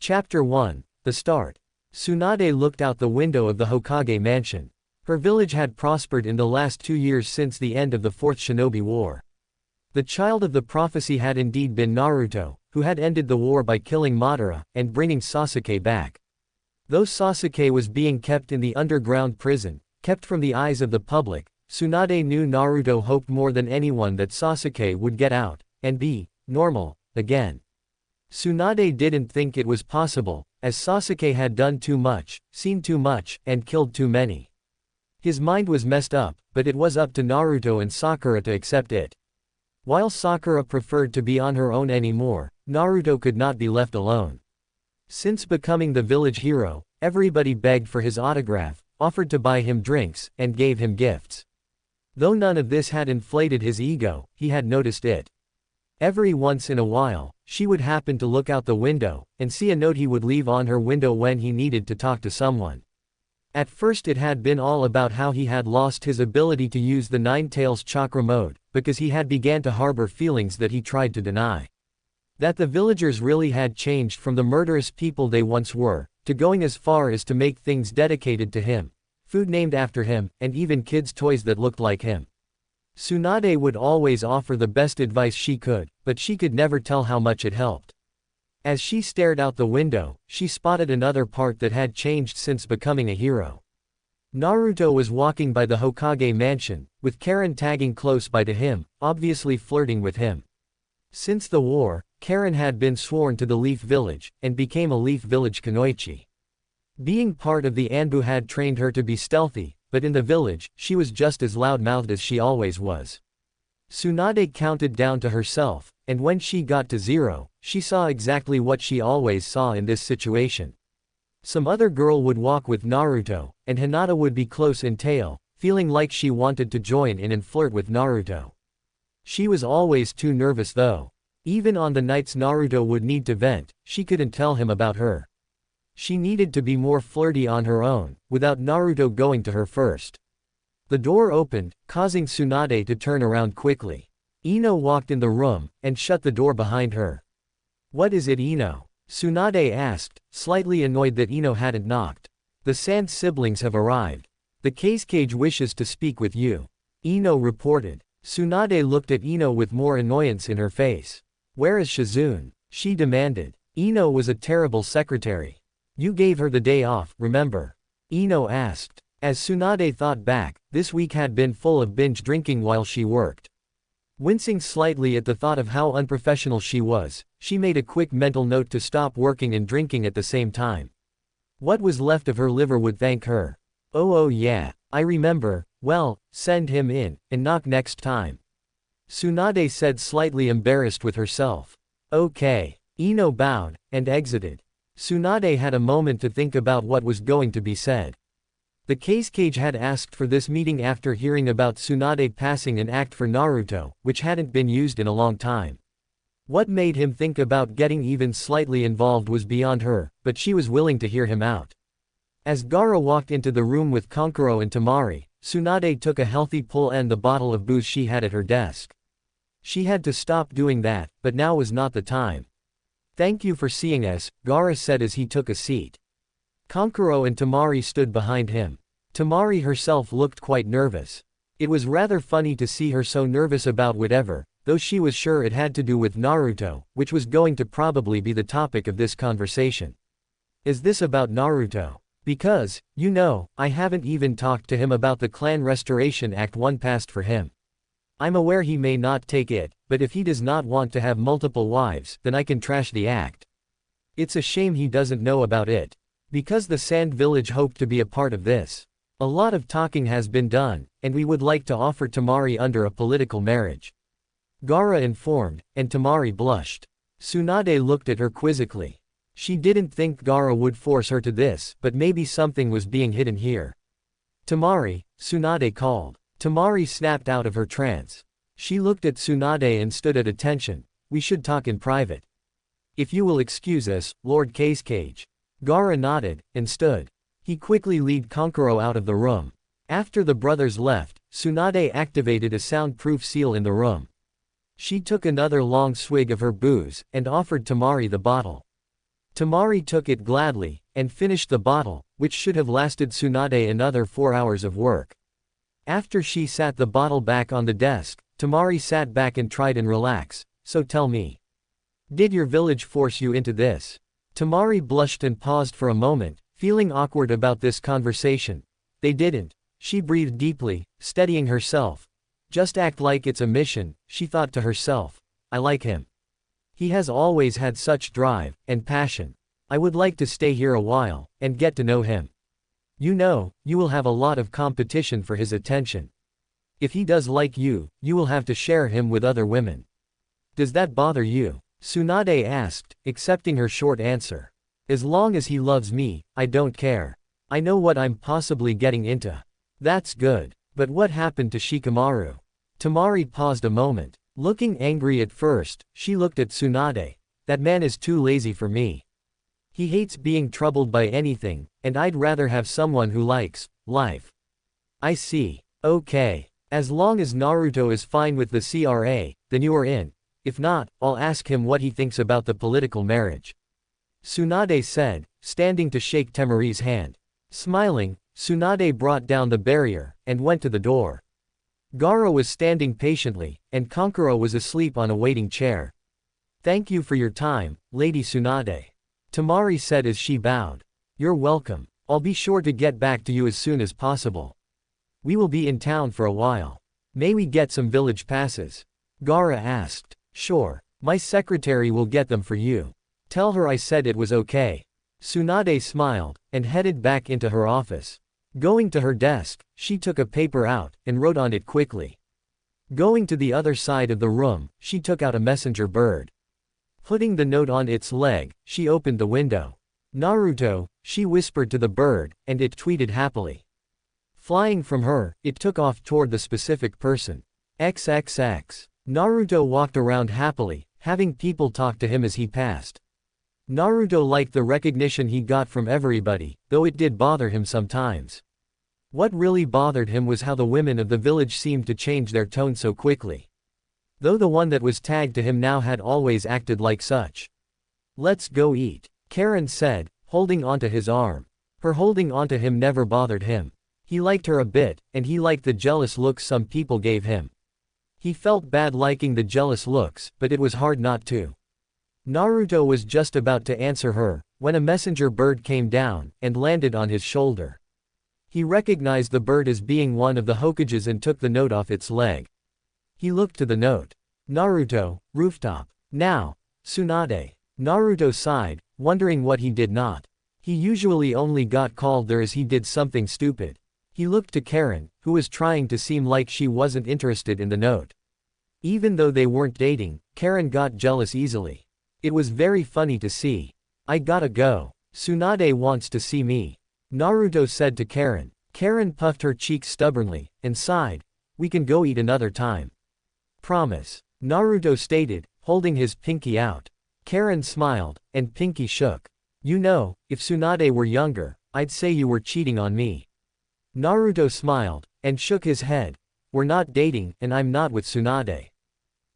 Chapter 1. The Start. Tsunade looked out the window of the Hokage mansion. Her village had prospered in the last 2 years since the end of the Fourth Shinobi War. The child of the prophecy had indeed been Naruto, who had ended the war by killing Madara, and bringing Sasuke back. Though Sasuke was being kept in the underground prison, kept from the eyes of the public, Tsunade knew Naruto hoped more than anyone that Sasuke would get out, and be normal again. Tsunade didn't think it was possible, as Sasuke had done too much, seen too much, and killed too many. His mind was messed up, but it was up to Naruto and Sakura to accept it. While Sakura preferred to be on her own anymore, Naruto could not be left alone. Since becoming the village hero, everybody begged for his autograph, offered to buy him drinks, and gave him gifts. Though none of this had inflated his ego, he had noticed it. Every once in a while, she would happen to look out the window, and see a note he would leave on her window when he needed to talk to someone. At first it had been all about how he had lost his ability to use the Nine Tails chakra mode, because he had began to harbor feelings that he tried to deny. That the villagers really had changed from the murderous people they once were, to going as far as to make things dedicated to him, food named after him, and even kids' toys that looked like him. Tsunade would always offer the best advice she could, but she could never tell how much it helped. As she stared out the window, she spotted another part that had changed since becoming a hero. Naruto was walking by the Hokage mansion, with Karen tagging close by to him, obviously flirting with him. Since the war, Karen had been sworn to the Leaf Village, and became a Leaf Village kunoichi. Being part of the Anbu had trained her to be stealthy, but in the village, she was just as loud-mouthed as she always was. Tsunade counted down to herself, and when she got to 0, she saw exactly what she always saw in this situation. Some other girl would walk with Naruto, and Hinata would be close in tail, feeling like she wanted to join in and flirt with Naruto. She was always too nervous though. Even on the nights Naruto would need to vent, she couldn't tell him about her. She needed to be more flirty on her own, without Naruto going to her first. The door opened, causing Tsunade to turn around quickly. Ino walked in the room, and shut the door behind her. "What is it, Ino?" Tsunade asked, slightly annoyed that Ino hadn't knocked. "The Sand siblings have arrived. The Cage wishes to speak with you," Ino reported. Tsunade looked at Ino with more annoyance in her face. "Where is Shizune?" she demanded. Ino was a terrible secretary. "You gave her the day off, remember?" Ino asked. As Tsunade thought back, this week had been full of binge drinking while she worked. Wincing slightly at the thought of how unprofessional she was, she made a quick mental note to stop working and drinking at the same time. What was left of her liver would thank her. Oh yeah, I remember. Well, send him in, and knock next time," Tsunade said, slightly embarrassed with herself. "Okay." Ino bowed, and exited. Tsunade had a moment to think about what was going to be said. The Cage had asked for this meeting after hearing about Tsunade passing an act for Naruto, which hadn't been used in a long time. What made him think about getting even slightly involved was beyond her, but she was willing to hear him out. As Gaara walked into the room with Kankuro and Temari, Tsunade took a healthy pull and the bottle of booze she had at her desk. She had to stop doing that, but now was not the time. "Thank you for seeing us," Gaara said as he took a seat. Kankuro and Temari stood behind him. Temari herself looked quite nervous. It was rather funny to see her so nervous about whatever, though she was sure it had to do with Naruto, which was going to probably be the topic of this conversation. "Is this about Naruto? Because, you know, I haven't even talked to him about the Clan Restoration Act 1 passed for him. I'm aware he may not take it, but if he does not want to have multiple wives, then I can trash the act. It's a shame he doesn't know about it. Because the Sand Village hoped to be a part of this. A lot of talking has been done, and we would like to offer Temari under a political marriage," Gaara informed, and Temari blushed. Tsunade looked at her quizzically. She didn't think Gaara would force her to this, but maybe something was being hidden here. "Temari," Tsunade called. Temari snapped out of her trance. She looked at Tsunade and stood at attention. "We should talk in private." "If you will excuse us, Lord Cage." Gaara nodded, and stood. He quickly led Kankuro out of the room. After the brothers left, Tsunade activated a soundproof seal in the room. She took another long swig of her booze, and offered Temari the bottle. Tamari took it gladly, and finished the bottle, which should have lasted Tsunade another 4 hours of work. After she sat the bottle back on the desk, Tamari sat back and tried and relax. So tell me. Did your village force you into this? Tamari blushed and paused for a moment, feeling awkward about this conversation. They didn't. She breathed deeply, steadying herself. Just act like it's a mission, she thought to herself. I like him. He has always had such drive and passion. I would like to stay here a while, and get to know him. You know, you will have a lot of competition for his attention. If he does like you will have to share him with other women. Does that bother you? Tsunade asked, accepting her short answer. As long as he loves me, I don't care. I know what I'm possibly getting into. That's good. But what happened to Shikamaru? Tamari paused a moment. Looking angry at first, she looked at Tsunade. That man is too lazy for me. He hates being troubled by anything, and I'd rather have someone who likes life. I see. Okay. As long as Naruto is fine with the CRA, then you are in. If not, I'll ask him what he thinks about the political marriage. Tsunade said, standing to shake Temari's hand. Smiling, Tsunade brought down the barrier, and went to the door. Gaara was standing patiently, and Kankuro was asleep on a waiting chair. Thank you for your time, Lady Tsunade. Tamari said as she bowed. You're welcome. I'll be sure to get back to you as soon as possible. We will be in town for a while. May we get some village passes? Gaara asked. Sure. My secretary will get them for you. Tell her I said it was okay. Tsunade smiled, and headed back into her office. Going to her desk, she took a paper out, and wrote on it quickly. Going to the other side of the room, she took out a messenger bird. Putting the note on its leg, she opened the window. Naruto, she whispered to the bird, and it tweeted happily. Flying from her, it took off toward the specific person. XXX. Naruto walked around happily, having people talk to him as he passed. Naruto liked the recognition he got from everybody, though it did bother him sometimes. What really bothered him was how the women of the village seemed to change their tone so quickly. Though the one that was tagged to him now had always acted like such. Let's go eat, Karen said, holding onto his arm. Her holding onto him never bothered him. He liked her a bit, and he liked the jealous looks some people gave him. He felt bad liking the jealous looks, but it was hard not to. Naruto was just about to answer her, when a messenger bird came down, and landed on his shoulder. He recognized the bird as being one of the Hokages and took the note off its leg. He looked to the note. Naruto, rooftop. Now. Tsunade. Naruto sighed, wondering what he did not. He usually only got called there as he did something stupid. He looked to Karen, who was trying to seem like she wasn't interested in the note. Even though they weren't dating, Karen got jealous easily. It was very funny to see. I gotta go. Tsunade wants to see me. Naruto said to Karen. Karen puffed her cheeks stubbornly, and sighed. We can go eat another time. Promise. Naruto stated, holding his pinky out. Karen smiled, and pinky shook. You know, if Tsunade were younger, I'd say you were cheating on me. Naruto smiled, and shook his head. We're not dating, and I'm not with Tsunade.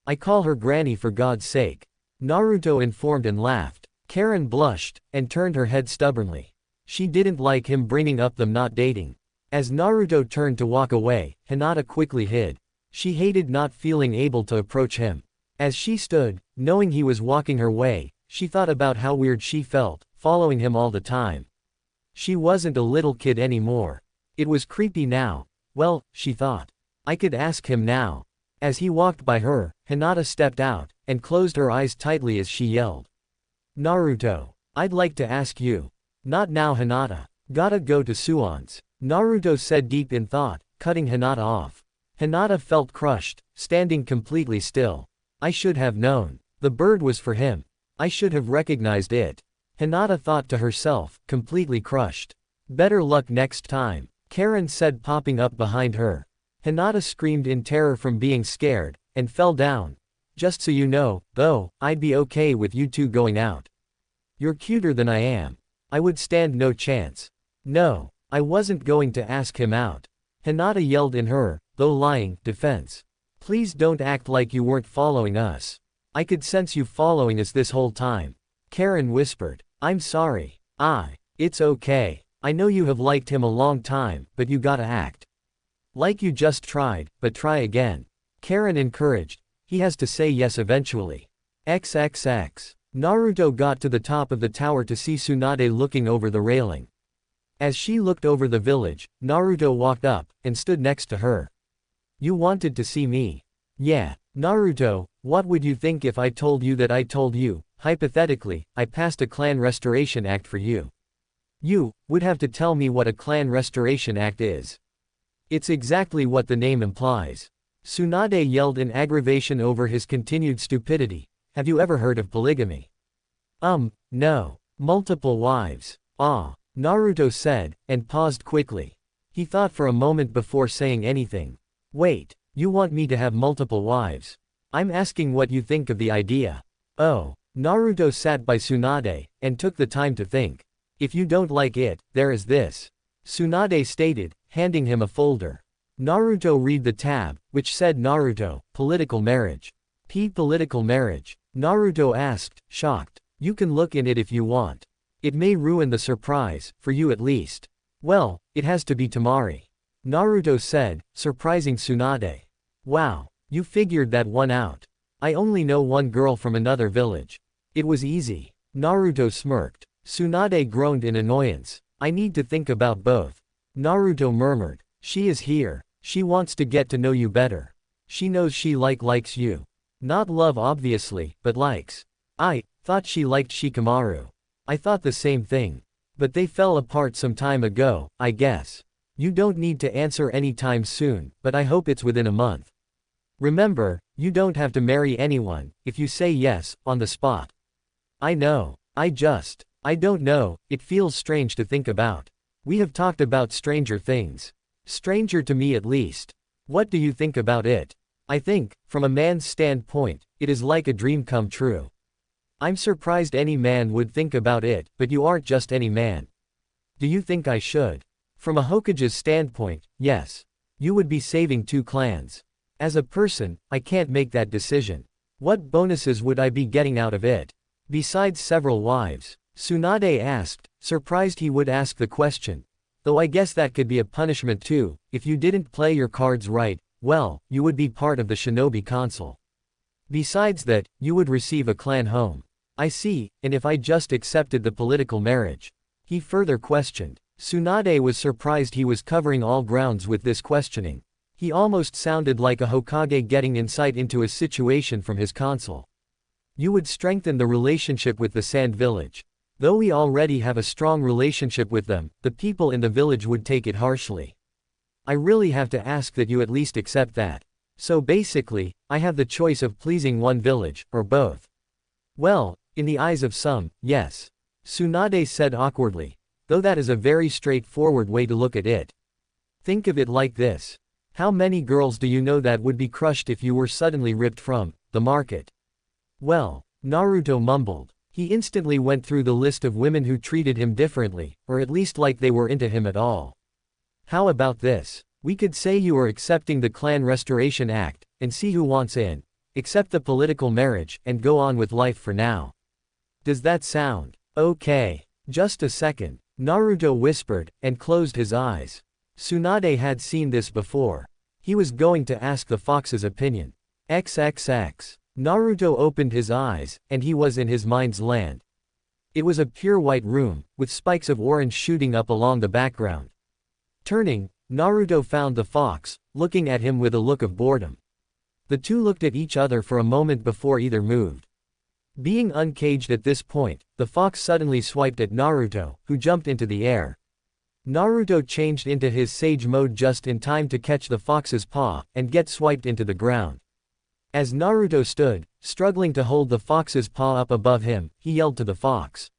I call her Granny for God's sake. Naruto informed and laughed. Karen blushed, and turned her head stubbornly. She didn't like him bringing up them not dating. As Naruto turned to walk away, Hinata quickly hid. She hated not feeling able to approach him. As she stood, knowing he was walking her way, she thought about how weird she felt, following him all the time. She wasn't a little kid anymore. It was creepy now. Well, she thought. I could ask him now. As he walked by her, Hinata stepped out, and closed her eyes tightly as she yelled. Naruto. I'd like to ask you. Not now, Hinata. Gotta go to Suon's. Naruto said deep in thought, cutting Hinata off. Hinata felt crushed, standing completely still. I should have known. The bird was for him. I should have recognized it. Hinata thought to herself, completely crushed. Better luck next time, Karen said, popping up behind her. Hinata screamed in terror from being scared, and fell down. Just so you know, though, I'd be okay with you two going out. You're cuter than I am. I would stand no chance. No, I wasn't going to ask him out. Hinata yelled in her, though lying, defense. Please don't act like you weren't following us. I could sense you following us this whole time. Karen whispered. I'm sorry. It's okay. I know you have liked him a long time, but you gotta act like you just tried, but try again. Karen encouraged. He has to say yes eventually. XXX. Naruto got to the top of the tower to see Tsunade looking over the railing. As she looked over the village, Naruto walked up, and stood next to her. You wanted to see me? Yeah. Naruto, what would you think if I told you that I told you, hypothetically, I passed a clan restoration act for you? You would have to tell me what a clan restoration act is. It's exactly what the name implies. Tsunade yelled in aggravation over his continued stupidity. Have you ever heard of polygamy? No. Multiple wives. Naruto said, and paused quickly. He thought for a moment before saying anything. Wait, you want me to have multiple wives? I'm asking what you think of the idea. Oh. Naruto sat by Tsunade, and took the time to think. If you don't like it, there is this. Tsunade stated, handing him a folder. Naruto read the tab, which said Naruto, political marriage. Political marriage? Naruto asked, shocked. You can look in it if you want. It may ruin the surprise, for you at least. Well, it has to be Tamari. Naruto said, surprising Tsunade. Wow, you figured that one out. I only know one girl from another village. It was easy. Naruto smirked. Tsunade groaned in annoyance. I need to think about both. Naruto murmured. She is here. She wants to get to know you better. She knows she likes you. Not love obviously, but likes. I thought she liked Shikamaru. I thought the same thing. But they fell apart some time ago, I guess. You don't need to answer anytime soon, but I hope it's within a month. Remember, you don't have to marry anyone, if you say yes, on the spot. I know. I don't know, it feels strange to think about. We have talked about stranger things. Stranger to me at least. What do you think about it? I think, from a man's standpoint, it is like a dream come true. I'm surprised any man would think about it, but you aren't just any man. Do you think I should? From a Hokage's standpoint, yes. You would be saving 2 clans. As a person, I can't make that decision. What bonuses would I be getting out of it? Besides several wives? Tsunade asked, surprised he would ask the question. Though I guess that could be a punishment too, if you didn't play your cards right, well, you would be part of the Shinobi Council. Besides that, you would receive a clan home. I see, and if I just accepted the political marriage? He further questioned. Tsunade was surprised he was covering all grounds with this questioning. He almost sounded like a Hokage getting insight into a situation from his council. You would strengthen the relationship with the Sand Village. Though we already have a strong relationship with them, the people in the village would take it harshly. I really have to ask that you at least accept that. So basically, I have the choice of pleasing one village, or both. Well, in the eyes of some, yes. Tsunade said awkwardly. Though that is a very straightforward way to look at it. Think of it like this. How many girls do you know that would be crushed if you were suddenly ripped from the market? Well, Naruto mumbled. He instantly went through the list of women who treated him differently, or at least like they were into him at all. How about this? We could say you are accepting the Clan Restoration Act, and see who wants in. Accept the political marriage, and go on with life for now. Does that sound okay? Just a second. Naruto whispered, and closed his eyes. Tsunade had seen this before. He was going to ask the fox's opinion. XXX. Naruto opened his eyes, and he was in his mind's land. It was a pure white room, with spikes of orange shooting up along the background. Turning, Naruto found the fox, looking at him with a look of boredom. The two looked at each other for a moment before either moved. Being uncaged at this point, the fox suddenly swiped at Naruto, who jumped into the air. Naruto changed into his sage mode just in time to catch the fox's paw, and get swiped into the ground. As Naruto stood, struggling to hold the fox's paw up above him, he yelled to the fox.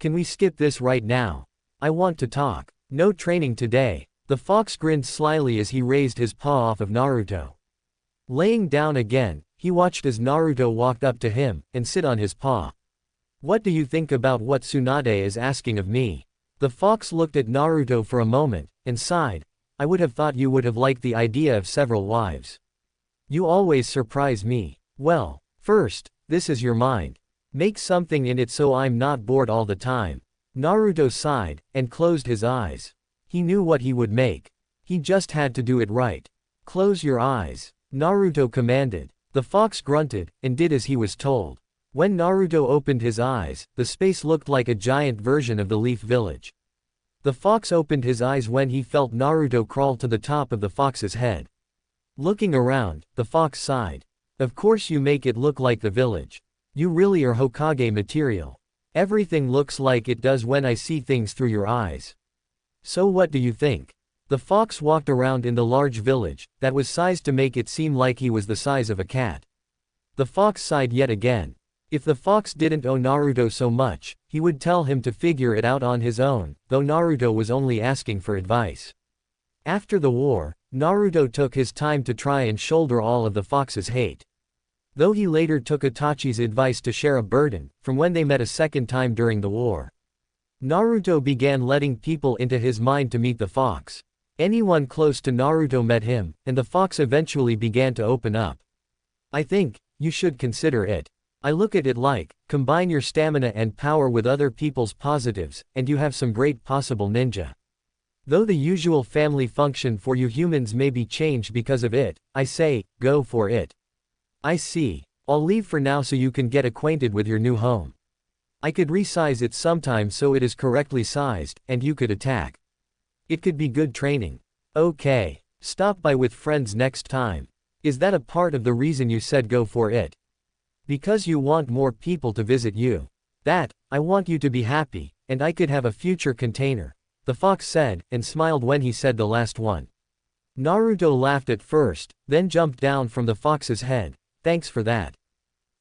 Can we skip this right now? I want to talk. No training today. The fox grinned slyly as he raised his paw off of Naruto. Laying down again, he watched as Naruto walked up to him, and sit on his paw. What do you think about what Tsunade is asking of me? The fox looked at Naruto for a moment, and sighed. I would have thought you would have liked the idea of several wives. You always surprise me. Well, first, this is your mind. Make something in it so I'm not bored all the time. Naruto sighed, and closed his eyes. He knew what he would make. He just had to do it right. Close your eyes, Naruto commanded. The fox grunted, and did as he was told. When Naruto opened his eyes, the space looked like a giant version of the Leaf Village. The fox opened his eyes when he felt Naruto crawl to the top of the fox's head. Looking around, the fox sighed. Of course you make it look like the village. You really are Hokage material. Everything looks like it does when I see things through your eyes. So what do you think? The fox walked around in the large village, that was sized to make it seem like he was the size of a cat. The fox sighed yet again. If the fox didn't owe Naruto so much, he would tell him to figure it out on his own, though Naruto was only asking for advice. After the war, Naruto took his time to try and shoulder all of the fox's hate. Though he later took Itachi's advice to share a burden, from when they met a second time during the war. Naruto began letting people into his mind to meet the fox. Anyone close to Naruto met him, and the fox eventually began to open up. I think, you should consider it. I look at it like, combine your stamina and power with other people's positives, and you have some great possible ninja. Though the usual family function for you humans may be changed because of it, I say, go for it. I see. I'll leave for now so you can get acquainted with your new home. I could resize it sometime so it is correctly sized, and you could attack. It could be good training. Okay. Stop by with friends next time. Is that a part of the reason you said go for it? Because you want more people to visit you. That, I want you to be happy, and I could have a future container, the fox said, and smiled when he said the last one. Naruto laughed at first, then jumped down from the fox's head. Thanks for that.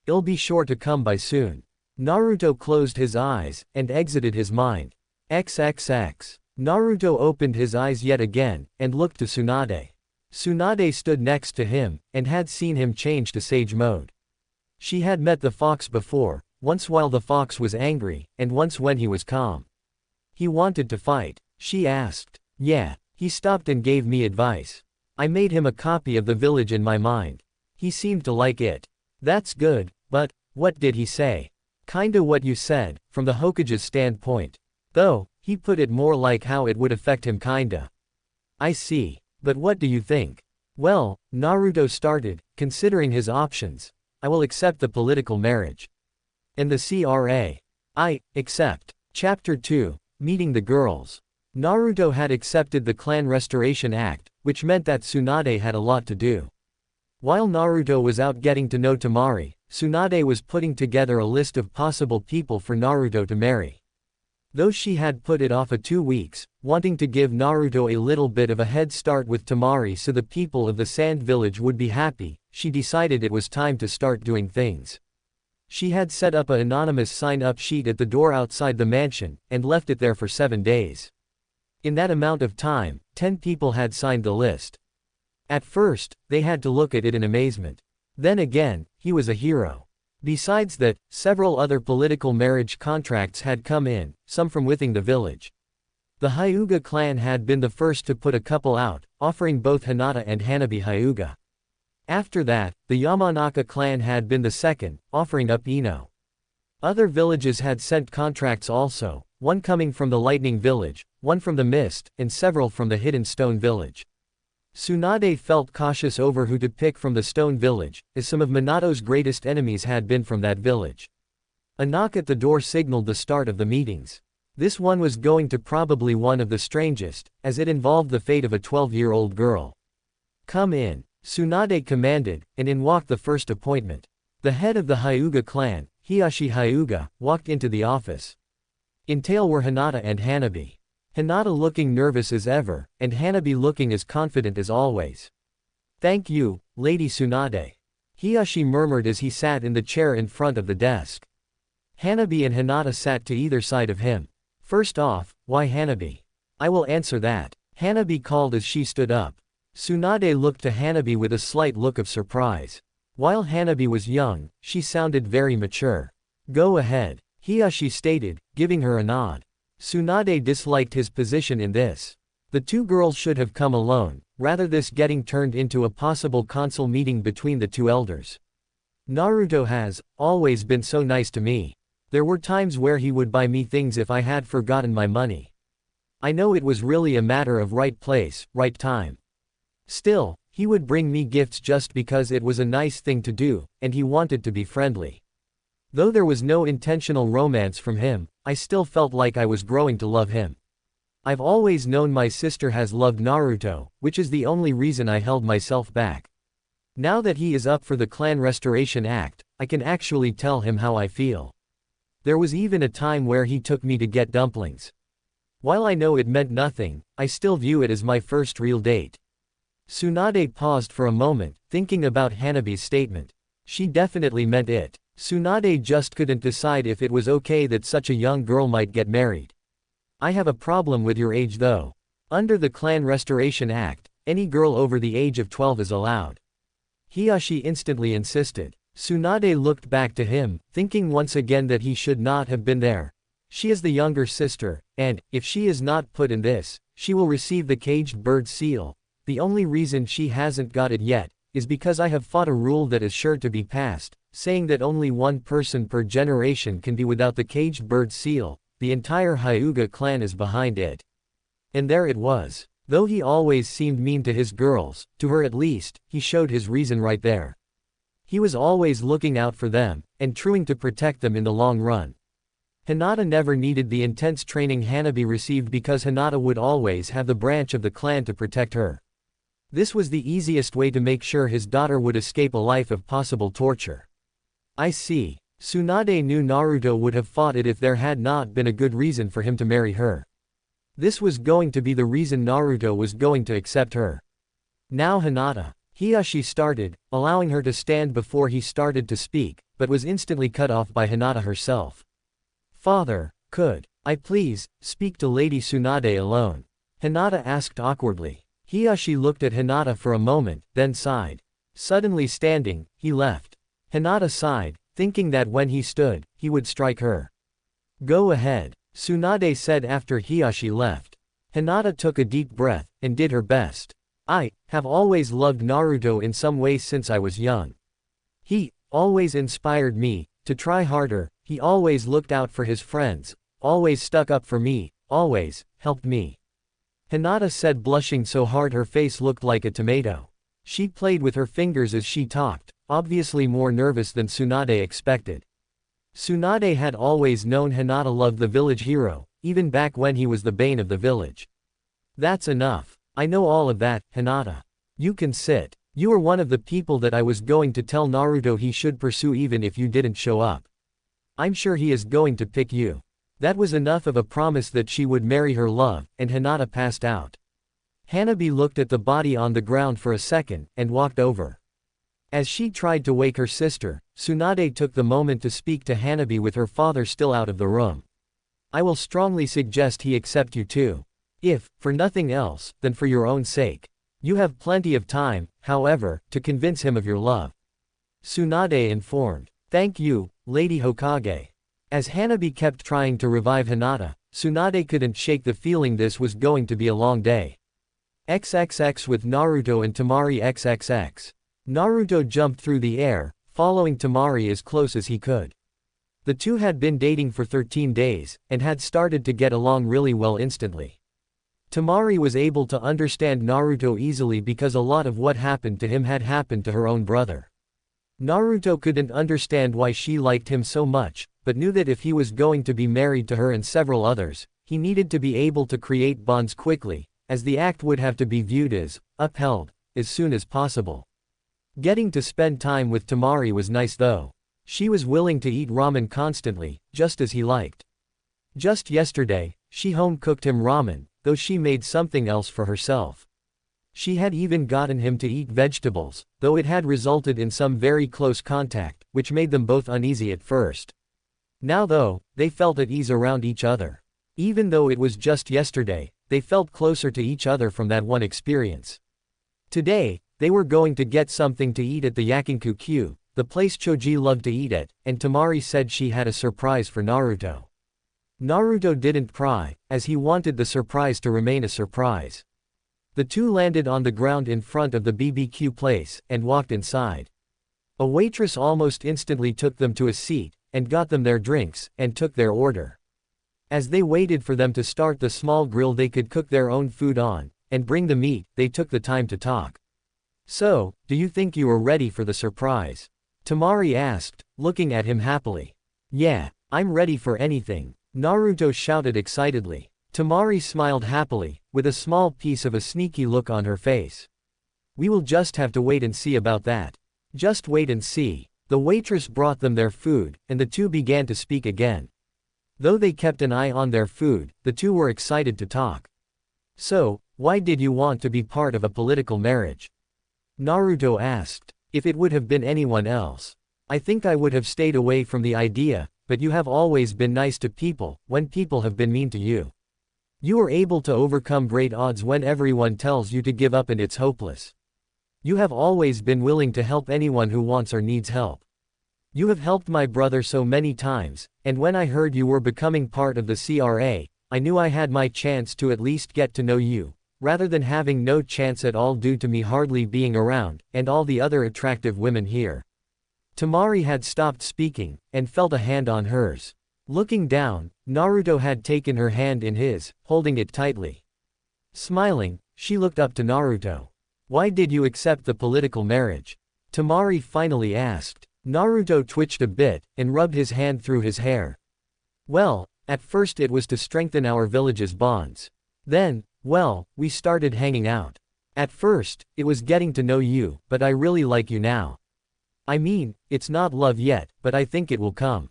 I'll be sure to come by soon. Naruto closed his eyes, and exited his mind. XXX. Naruto opened his eyes yet again, and looked to Tsunade. Tsunade stood next to him, and had seen him change to sage mode. She had met the fox before, once while the fox was angry, and once when he was calm. He wanted to fight, she asked. Yeah, he stopped and gave me advice. I made him a copy of the village in my mind. He seemed to like it. That's good, but, what did he say? Kinda what you said, from the Hokage's standpoint. Though, he put it more like how it would affect him kinda. I see. But what do you think? Well, Naruto started, considering his options. I will accept the political marriage. And the CRA. I accept. Chapter 2, Meeting the Girls. Naruto had accepted the Clan Restoration Act, which meant that Tsunade had a lot to do. While Naruto was out getting to know Temari, Tsunade was putting together a list of possible people for Naruto to marry. Though she had put it off 2 weeks, wanting to give Naruto a little bit of a head start with Temari so the people of the Sand Village would be happy, she decided it was time to start doing things. She had set up an anonymous sign-up sheet at the door outside the mansion, and left it there for 7 days. In that amount of time, 10 people had signed the list. At first, they had to look at it in amazement. Then again, he was a hero. Besides that, several other political marriage contracts had come in, some from within the village. The Hyuga clan had been the first to put a couple out, offering both Hinata and Hanabi Hyuga. After that, the Yamanaka clan had been the second, offering up Ino. Other villages had sent contracts also, one coming from the Lightning Village, one from the Mist, and several from the Hidden Stone Village. Tsunade felt cautious over who to pick from the Stone Village, as some of Minato's greatest enemies had been from that village. A knock at the door signaled the start of the meetings. This one was going to probably one of the strangest, as it involved the fate of a 12-year-old girl. Come in, Tsunade commanded, and in walked the first appointment. The head of the Hyuga clan, Hiyashi Hyuga, walked into the office. In tail were Hinata and Hanabi. Hinata looking nervous as ever, and Hanabi looking as confident as always. Thank you, Lady Tsunade. Hiyashi murmured as he sat in the chair in front of the desk. Hanabi and Hinata sat to either side of him. First off, why Hanabi? I will answer that, Hanabi called as she stood up. Tsunade looked to Hanabi with a slight look of surprise. While Hanabi was young, she sounded very mature. Go ahead, Hiyashi stated, giving her a nod. Tsunade disliked his position in this. The two girls should have come alone, rather this getting turned into a possible council meeting between the two elders. Naruto has always been so nice to me. There were times where he would buy me things if I had forgotten my money. I know it was really a matter of right place, right time. Still, he would bring me gifts just because it was a nice thing to do, and he wanted to be friendly. Though there was no intentional romance from him, I still felt like I was growing to love him. I've always known my sister has loved Naruto, which is the only reason I held myself back. Now that he is up for the clan restoration act, I can actually tell him how I feel. There was even a time where he took me to get dumplings. While I know it meant nothing, I still view it as my first real date. Tsunade paused for a moment, thinking about Hanabi's statement. She definitely meant it. Tsunade just couldn't decide if it was okay that such a young girl might get married. I have a problem with your age though. Under the Clan Restoration Act, any girl over the age of 12 is allowed. Hiyashi instantly insisted. Tsunade looked back to him, thinking once again that he should not have been there. She is the younger sister, and, if she is not put in this, she will receive the caged bird seal. The only reason she hasn't got it yet, is because I have fought a rule that is sure to be passed, saying that only one person per generation can be without the caged bird seal. The entire Hyuga clan is behind it. And there it was. Though he always seemed mean to his girls, to her at least, he showed his reason right there. He was always looking out for them, and trying to protect them in the long run. Hinata never needed the intense training Hanabi received because Hinata would always have the branch of the clan to protect her. This was the easiest way to make sure his daughter would escape a life of possible torture. I see. Tsunade knew Naruto would have fought it if there had not been a good reason for him to marry her. This was going to be the reason Naruto was going to accept her. Now Hinata. Hiyashi started, allowing her to stand before he started to speak, but was instantly cut off by Hinata herself. Father, could I please speak to Lady Tsunade alone? Hinata asked awkwardly. Hiyashi looked at Hinata for a moment, then sighed. Suddenly standing, he left. Hinata sighed, thinking that when he stood, he would strike her. Go ahead, Tsunade said after Hiyashi left. Hinata took a deep breath, and did her best. I have always loved Naruto in some way since I was young. He always inspired me to try harder, he always looked out for his friends, always stuck up for me, always helped me. Hinata said, blushing so hard her face looked like a tomato. She played with her fingers as she talked, obviously more nervous than Tsunade expected. Tsunade had always known Hinata loved the village hero, even back when he was the bane of the village. That's enough. I know all of that, Hinata. You can sit. You are one of the people that I was going to tell Naruto he should pursue even if you didn't show up. I'm sure he is going to pick you. That was enough of a promise that she would marry her love, and Hinata passed out. Hanabi looked at the body on the ground for a second, and walked over. As she tried to wake her sister, Tsunade took the moment to speak to Hanabi with her father still out of the room. I will strongly suggest he accept you too. If, for nothing else, then for your own sake. You have plenty of time, however, to convince him of your love. Tsunade informed. Thank you, Lady Hokage. As Hanabi kept trying to revive Hinata, Tsunade couldn't shake the feeling this was going to be a long day. XXX with Naruto and Temari XXX. Naruto jumped through the air, following Temari as close as he could. The two had been dating for 13 days, and had started to get along really well instantly. Temari was able to understand Naruto easily because a lot of what happened to him had happened to her own brother. Naruto couldn't understand why she liked him so much, but knew that if he was going to be married to her and several others, he needed to be able to create bonds quickly, as the act would have to be viewed as upheld as soon as possible. Getting to spend time with Temari was nice though. She was willing to eat ramen constantly, just as he liked. Just yesterday, she home cooked him ramen, though she made something else for herself. She had even gotten him to eat vegetables, though it had resulted in some very close contact, which made them both uneasy at first. Now though, they felt at ease around each other. Even though it was just yesterday, they felt closer to each other from that one experience. Today, they were going to get something to eat at the Yakinku-Q, the place Choji loved to eat at, and Temari said she had a surprise for Naruto. Naruto didn't pry, as he wanted the surprise to remain a surprise. The two landed on the ground in front of the BBQ place, and walked inside. A waitress almost instantly took them to a seat, and got them their drinks, and took their order. As they waited for them to start the small grill they could cook their own food on, and bring the meat, they took the time to talk. "So, do you think you are ready for the surprise?" Temari asked, looking at him happily. "Yeah, I'm ready for anything," Naruto shouted excitedly. Temari smiled happily, with a small piece of a sneaky look on her face. "We will just have to wait and see about that." "Just wait and see." The waitress brought them their food, and the two began to speak again. Though they kept an eye on their food, the two were excited to talk. "So, why did you want to be part of a political marriage?" Naruto asked. "If it would have been anyone else, I think I would have stayed away from the idea, but you have always been nice to people, when people have been mean to you. You are able to overcome great odds when everyone tells you to give up and it's hopeless. You have always been willing to help anyone who wants or needs help. You have helped my brother so many times, and when I heard you were becoming part of the CRA, I knew I had my chance to at least get to know you, rather than having no chance at all due to me hardly being around, and all the other attractive women here." Temari had stopped speaking, and felt a hand on hers. Looking down, Naruto had taken her hand in his, holding it tightly. Smiling, she looked up to Naruto. "Why did you accept the political marriage?" Temari finally asked. Naruto twitched a bit, and rubbed his hand through his hair. "Well, at first it was to strengthen our village's bonds. Then, well, we started hanging out. At first, it was getting to know you, but I really like you now. I mean, it's not love yet, but I think it will come.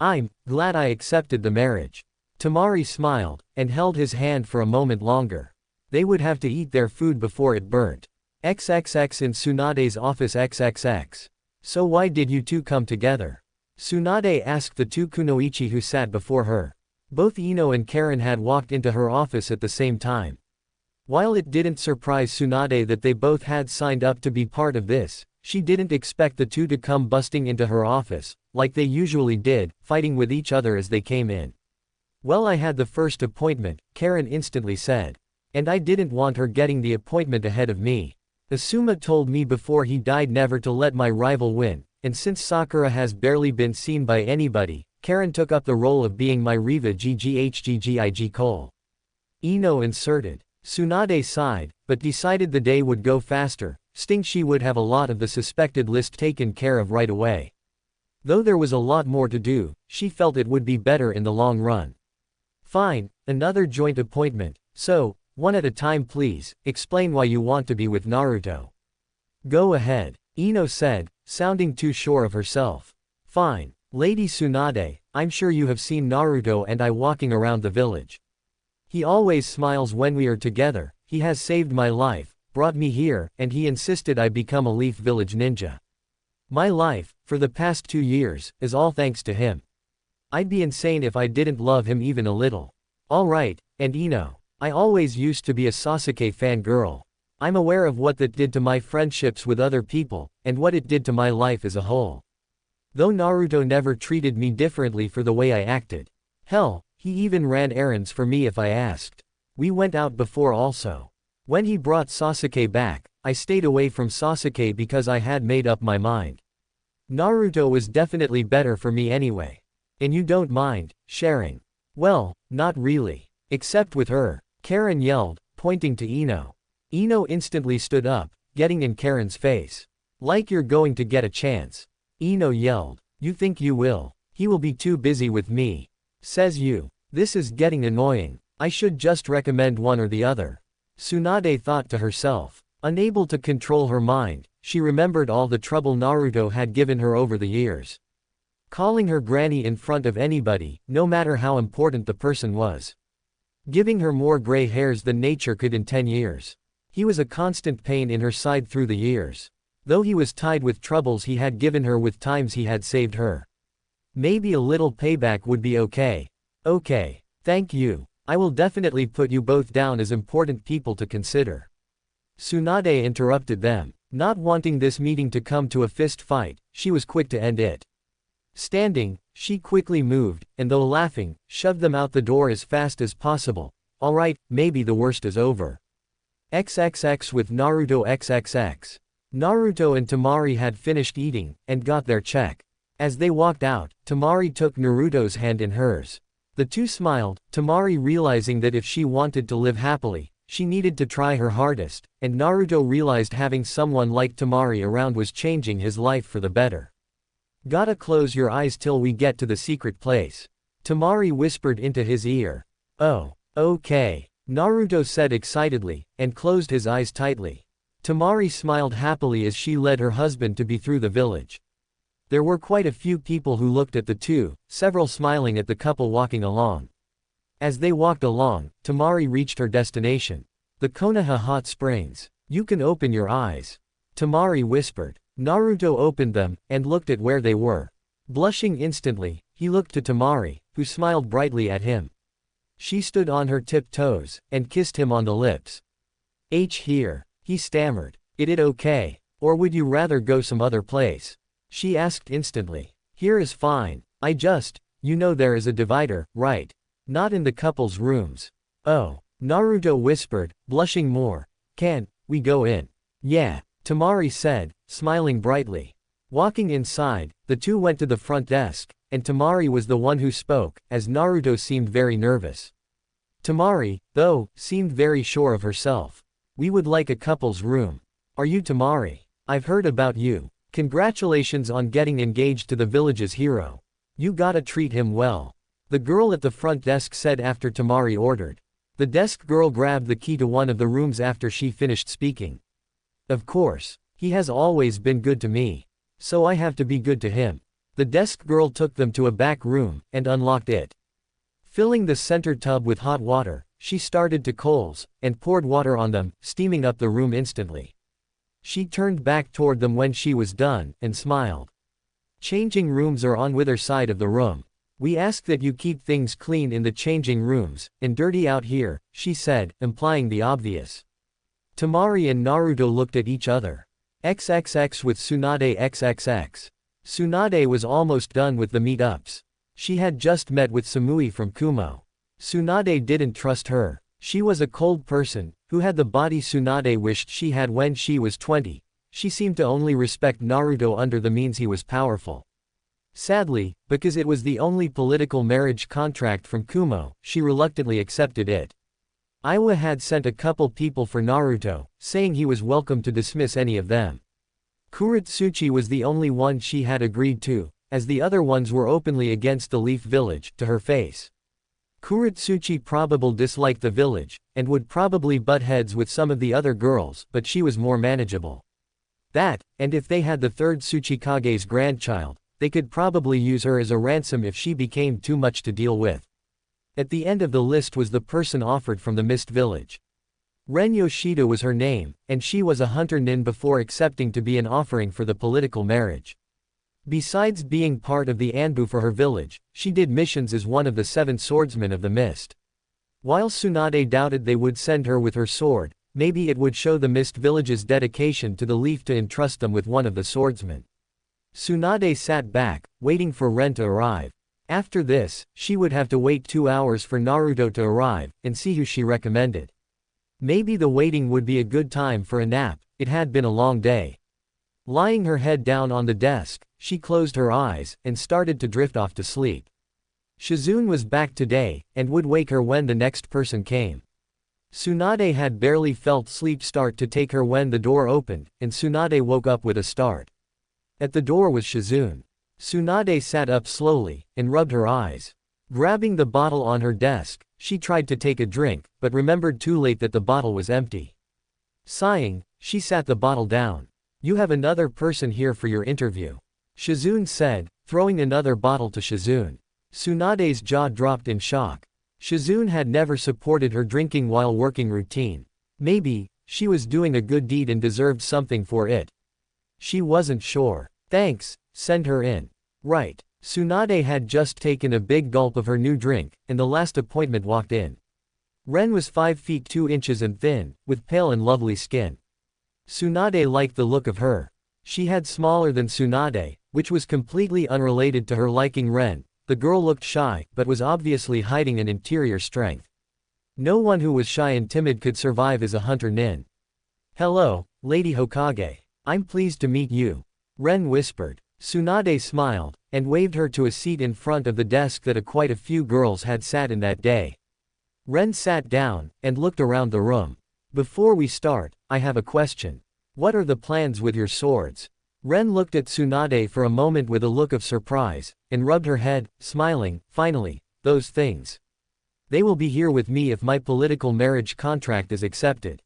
I'm glad I accepted the marriage." Temari smiled, and held his hand for a moment longer. They would have to eat their food before it burnt. XXX in Tsunade's office XXX. "So why did you two come together?" Tsunade asked the two kunoichi who sat before her. Both Ino and Karen had walked into her office at the same time. While it didn't surprise Tsunade that they both had signed up to be part of this, she didn't expect the two to come busting into her office, like they usually did, fighting with each other as they came in. "Well, I had the first appointment," Karen instantly said. "And I didn't want her getting the appointment ahead of me. Asuma told me before he died never to let my rival win, and since Sakura has barely been seen by anybody, Karen took up the role of being my Riva GGHGGIG Cole." Ino inserted. Tsunade sighed, but decided the day would go faster, since she would have a lot of the suspected list taken care of right away. Though there was a lot more to do, she felt it would be better in the long run. "Fine, another joint appointment, so, one at a time please, explain why you want to be with Naruto." "Go ahead," Ino said, sounding too sure of herself. "Fine, Lady Tsunade, I'm sure you have seen Naruto and I walking around the village. He always smiles when we are together, he has saved my life, brought me here, and he insisted I become a Leaf Village ninja. My life, for the past 2 years, is all thanks to him. I'd be insane if I didn't love him even a little. Alright, and Ino, I always used to be a Sasuke fangirl. I'm aware of what that did to my friendships with other people, and what it did to my life as a whole. Though Naruto never treated me differently for the way I acted. Hell, he even ran errands for me if I asked. We went out before also. When he brought Sasuke back, I stayed away from Sasuke because I had made up my mind. Naruto was definitely better for me anyway. And you don't mind sharing?" "Well, not really. Except with her," Karen yelled, pointing to Ino. Ino instantly stood up, getting in Karen's face. "Like you're going to get a chance." Ino yelled. "You think you will? He will be too busy with me. Says you. This is getting annoying. I should just recommend one or the other." Tsunade thought to herself. Unable to control her mind, she remembered all the trouble Naruto had given her over the years. Calling her granny in front of anybody, no matter how important the person was. Giving her more gray hairs than nature could in 10 years. He was a constant pain in her side through the years. Though he was tied with troubles he had given her with times he had saved her. Maybe a little payback would be okay. Okay. Thank you. I will definitely put you both down as important people to consider. Tsunade interrupted them. Not wanting this meeting to come to a fist fight, she was quick to end it. Standing, she quickly moved, and though laughing, shoved them out the door as fast as possible. Alright, maybe the worst is over. XXX with Naruto XXX. Naruto and Temari had finished eating, and got their check. As they walked out, Temari took Naruto's hand in hers. The two smiled, Temari realizing that if she wanted to live happily, she needed to try her hardest, and Naruto realized having someone like Temari around was changing his life for the better. Gotta close your eyes till we get to the secret place. Temari whispered into his ear. Oh, okay, Naruto said excitedly, and closed his eyes tightly. Temari smiled happily as she led her husband-to-be through the village. There were quite a few people who looked at the two, several smiling at the couple walking along. As they walked along, Temari reached her destination. The Konoha hot springs. You can open your eyes. Temari whispered. Naruto opened them, and looked at where they were. Blushing instantly, he looked to Temari, who smiled brightly at him. She stood on her tiptoes, and kissed him on the lips. Here. He stammered. It okay? Or would you rather go some other place? She asked instantly. Here is fine. There is a divider, right? Not in the couple's rooms. Oh. Naruto whispered, blushing more. Can we go in? Yeah, Temari said, smiling brightly. Walking inside, the two went to the front desk, and Temari was the one who spoke, as Naruto seemed very nervous. Temari, though, seemed very sure of herself. We would like a couple's room. Are you Temari? I've heard about you. Congratulations on getting engaged to the village's hero. You gotta treat him well. The girl at the front desk said after Temari ordered. The desk girl grabbed the key to one of the rooms after she finished speaking. Of course. He has always been good to me. So I have to be good to him. The desk girl took them to a back room, and unlocked it. Filling the center tub with hot water, she started to coals, and poured water on them, steaming up the room instantly. She turned back toward them when she was done, and smiled. Changing rooms are on either side of the room. We ask that you keep things clean in the changing rooms, and dirty out here, she said, implying the obvious. Temari and Naruto looked at each other. XXX with Tsunade XXX. Tsunade was almost done with the meetups. She had just met with Samui from Kumo. Tsunade didn't trust her. She was a cold person, who had the body Tsunade wished she had when she was 20. She seemed to only respect Naruto under the means he was powerful. Sadly, because it was the only political marriage contract from Kumo, she reluctantly accepted it. Iwa had sent a couple people for Naruto, saying he was welcome to dismiss any of them. Kuritsuchi was the only one she had agreed to, as the other ones were openly against the Leaf Village, to her face. Kuritsuchi probably disliked the village, and would probably butt heads with some of the other girls, but she was more manageable. That, and if they had the third Tsuchikage's grandchild, they could probably use her as a ransom if she became too much to deal with. At the end of the list was the person offered from the Mist Village. Ren Yoshida was her name, and she was a hunter nin before accepting to be an offering for the political marriage. Besides being part of the Anbu for her village, she did missions as one of the 7 swordsmen of the Mist. While Tsunade doubted they would send her with her sword, maybe it would show the Mist Village's dedication to the Leaf to entrust them with one of the swordsmen. Tsunade sat back, waiting for Ren to arrive. After this, she would have to wait 2 hours for Naruto to arrive, and see who she recommended. Maybe the waiting would be a good time for a nap, it had been a long day. Lying her head down on the desk, she closed her eyes, and started to drift off to sleep. Shizune was back today, and would wake her when the next person came. Tsunade had barely felt sleep start to take her when the door opened, and Tsunade woke up with a start. At the door was Shizune. Tsunade sat up slowly, and rubbed her eyes. Grabbing the bottle on her desk, she tried to take a drink, but remembered too late that the bottle was empty. Sighing, she sat the bottle down. You have another person here for your interview. Shizune said, throwing another bottle to Shizune. Tsunade's jaw dropped in shock. Shizune had never supported her drinking while working routine. Maybe, she was doing a good deed and deserved something for it. She wasn't sure. Thanks, send her in. Right. Tsunade had just taken a big gulp of her new drink, and the last appointment walked in. Ren was 5 feet 2 inches and thin, with pale and lovely skin. Tsunade liked the look of her. She had smaller than Tsunade, which was completely unrelated to her liking Ren. The girl looked shy, but was obviously hiding an interior strength. No one who was shy and timid could survive as a hunter nin. Hello, Lady Hokage. I'm pleased to meet you. Ren whispered. Tsunade smiled, and waved her to a seat in front of the desk that quite a few girls had sat in that day. Ren sat down, and looked around the room. Before we start, I have a question. What are the plans with your swords? Ren looked at Tsunade for a moment with a look of surprise, and rubbed her head, smiling. Finally, those things. They will be here with me if my political marriage contract is accepted.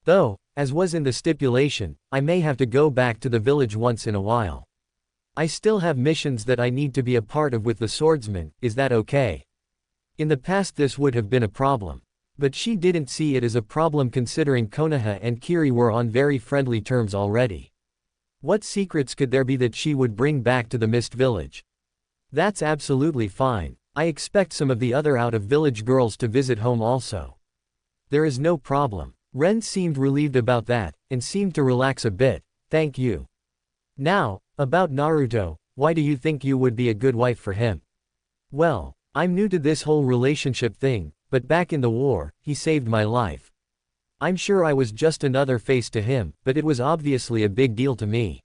Though, as was in the stipulation, I may have to go back to the village once in a while. I still have missions that I need to be a part of with the swordsman. Is that okay? In the past this would have been a problem. But she didn't see it as a problem considering Konoha and Kiri were on very friendly terms already. What secrets could there be that she would bring back to the Mist Village? That's absolutely fine. I expect some of the other out-of-village girls to visit home also. There is no problem. Ren seemed relieved about that, and seemed to relax a bit. Thank you. Now, about Naruto, why do you think you would be a good wife for him? Well, I'm new to this whole relationship thing, but back in the war, he saved my life. I'm sure I was just another face to him, but it was obviously a big deal to me.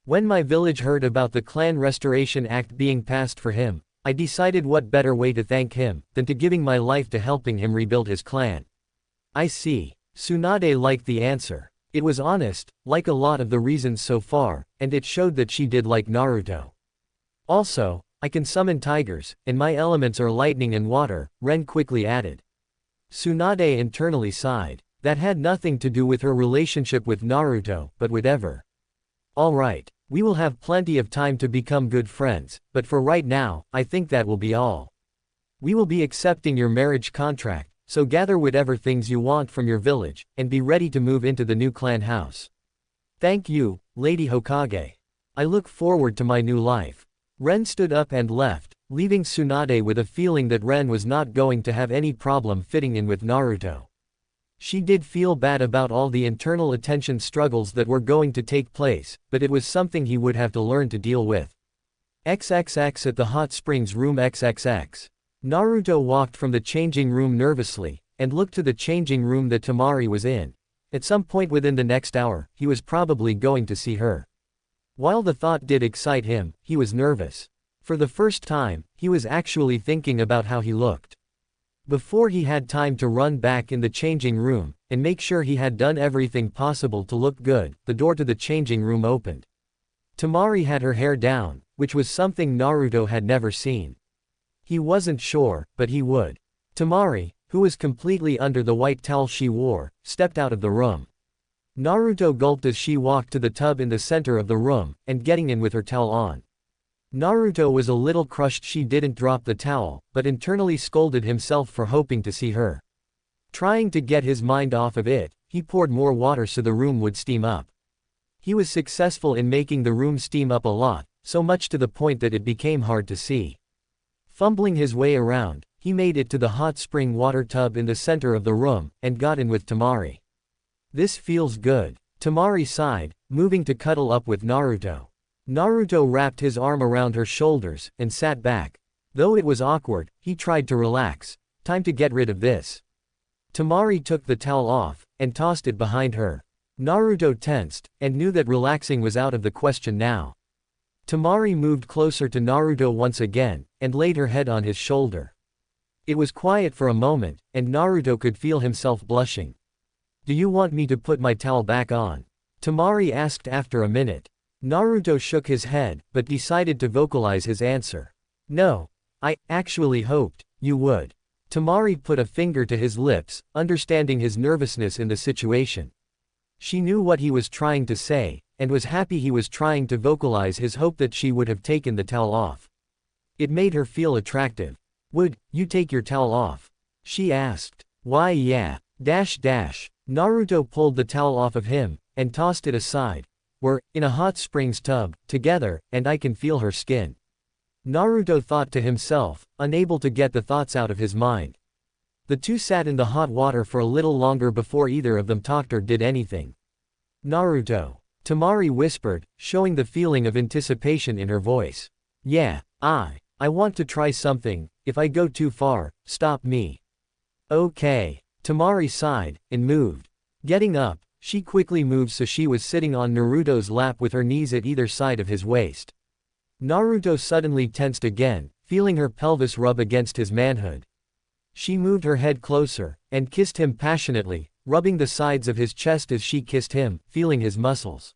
When my village heard about the Clan Restoration Act being passed for him, I decided what better way to thank him, than to giving my life to helping him rebuild his clan. I see. Tsunade liked the answer. It was honest, like a lot of the reasons so far, and it showed that she did like Naruto. Also, I can summon tigers, and my elements are lightning and water, Ren quickly added. Tsunade internally sighed. That had nothing to do with her relationship with Naruto, but whatever. Alright, we will have plenty of time to become good friends, but for right now, I think that will be all. We will be accepting your marriage contract, so gather whatever things you want from your village, and be ready to move into the new clan house. Thank you, Lady Hokage. I look forward to my new life. Ren stood up and left, leaving Tsunade with a feeling that Ren was not going to have any problem fitting in with Naruto. She did feel bad about all the internal attention struggles that were going to take place, but it was something he would have to learn to deal with. XXX at the hot springs room XXX. Naruto walked from the changing room nervously, and looked to the changing room that Temari was in. At some point within the next hour, he was probably going to see her. While the thought did excite him, he was nervous. For the first time, he was actually thinking about how he looked. Before he had time to run back in the changing room, and make sure he had done everything possible to look good, the door to the changing room opened. Temari had her hair down, which was something Naruto had never seen. He wasn't sure, but he would. Temari, who was completely under the white towel she wore, stepped out of the room. Naruto gulped as she walked to the tub in the center of the room, and getting in with her towel on. Naruto was a little crushed she didn't drop the towel, but internally scolded himself for hoping to see her. Trying to get his mind off of it, he poured more water so the room would steam up. He was successful in making the room steam up a lot, so much to the point that it became hard to see. Fumbling his way around, he made it to the hot spring water tub in the center of the room, and got in with Temari. This feels good. Temari sighed, moving to cuddle up with Naruto. Naruto wrapped his arm around her shoulders, and sat back. Though it was awkward, he tried to relax. Time to get rid of this. Temari took the towel off, and tossed it behind her. Naruto tensed, and knew that relaxing was out of the question now. Temari moved closer to Naruto once again, and laid her head on his shoulder. It was quiet for a moment, and Naruto could feel himself blushing. Do you want me to put my towel back on? Temari asked after a minute. Naruto shook his head, but decided to vocalize his answer. No. I actually hoped you would. Temari put a finger to his lips, understanding his nervousness in the situation. She knew what he was trying to say, and was happy he was trying to vocalize his hope that she would have taken the towel off. It made her feel attractive. Would you take your towel off? She asked. Why yeah. Naruto pulled the towel off of him, and tossed it aside. We're in a hot springs tub, together, and I can feel her skin. Naruto thought to himself, unable to get the thoughts out of his mind. The two sat in the hot water for a little longer before either of them talked or did anything. Naruto. Temari whispered, showing the feeling of anticipation in her voice. Yeah, I want to try something. If I go too far, stop me. Okay. Temari sighed, and moved. Getting up, she quickly moved so she was sitting on Naruto's lap with her knees at either side of his waist. Naruto suddenly tensed again, feeling her pelvis rub against his manhood. She moved her head closer, and kissed him passionately, rubbing the sides of his chest as she kissed him, feeling his muscles.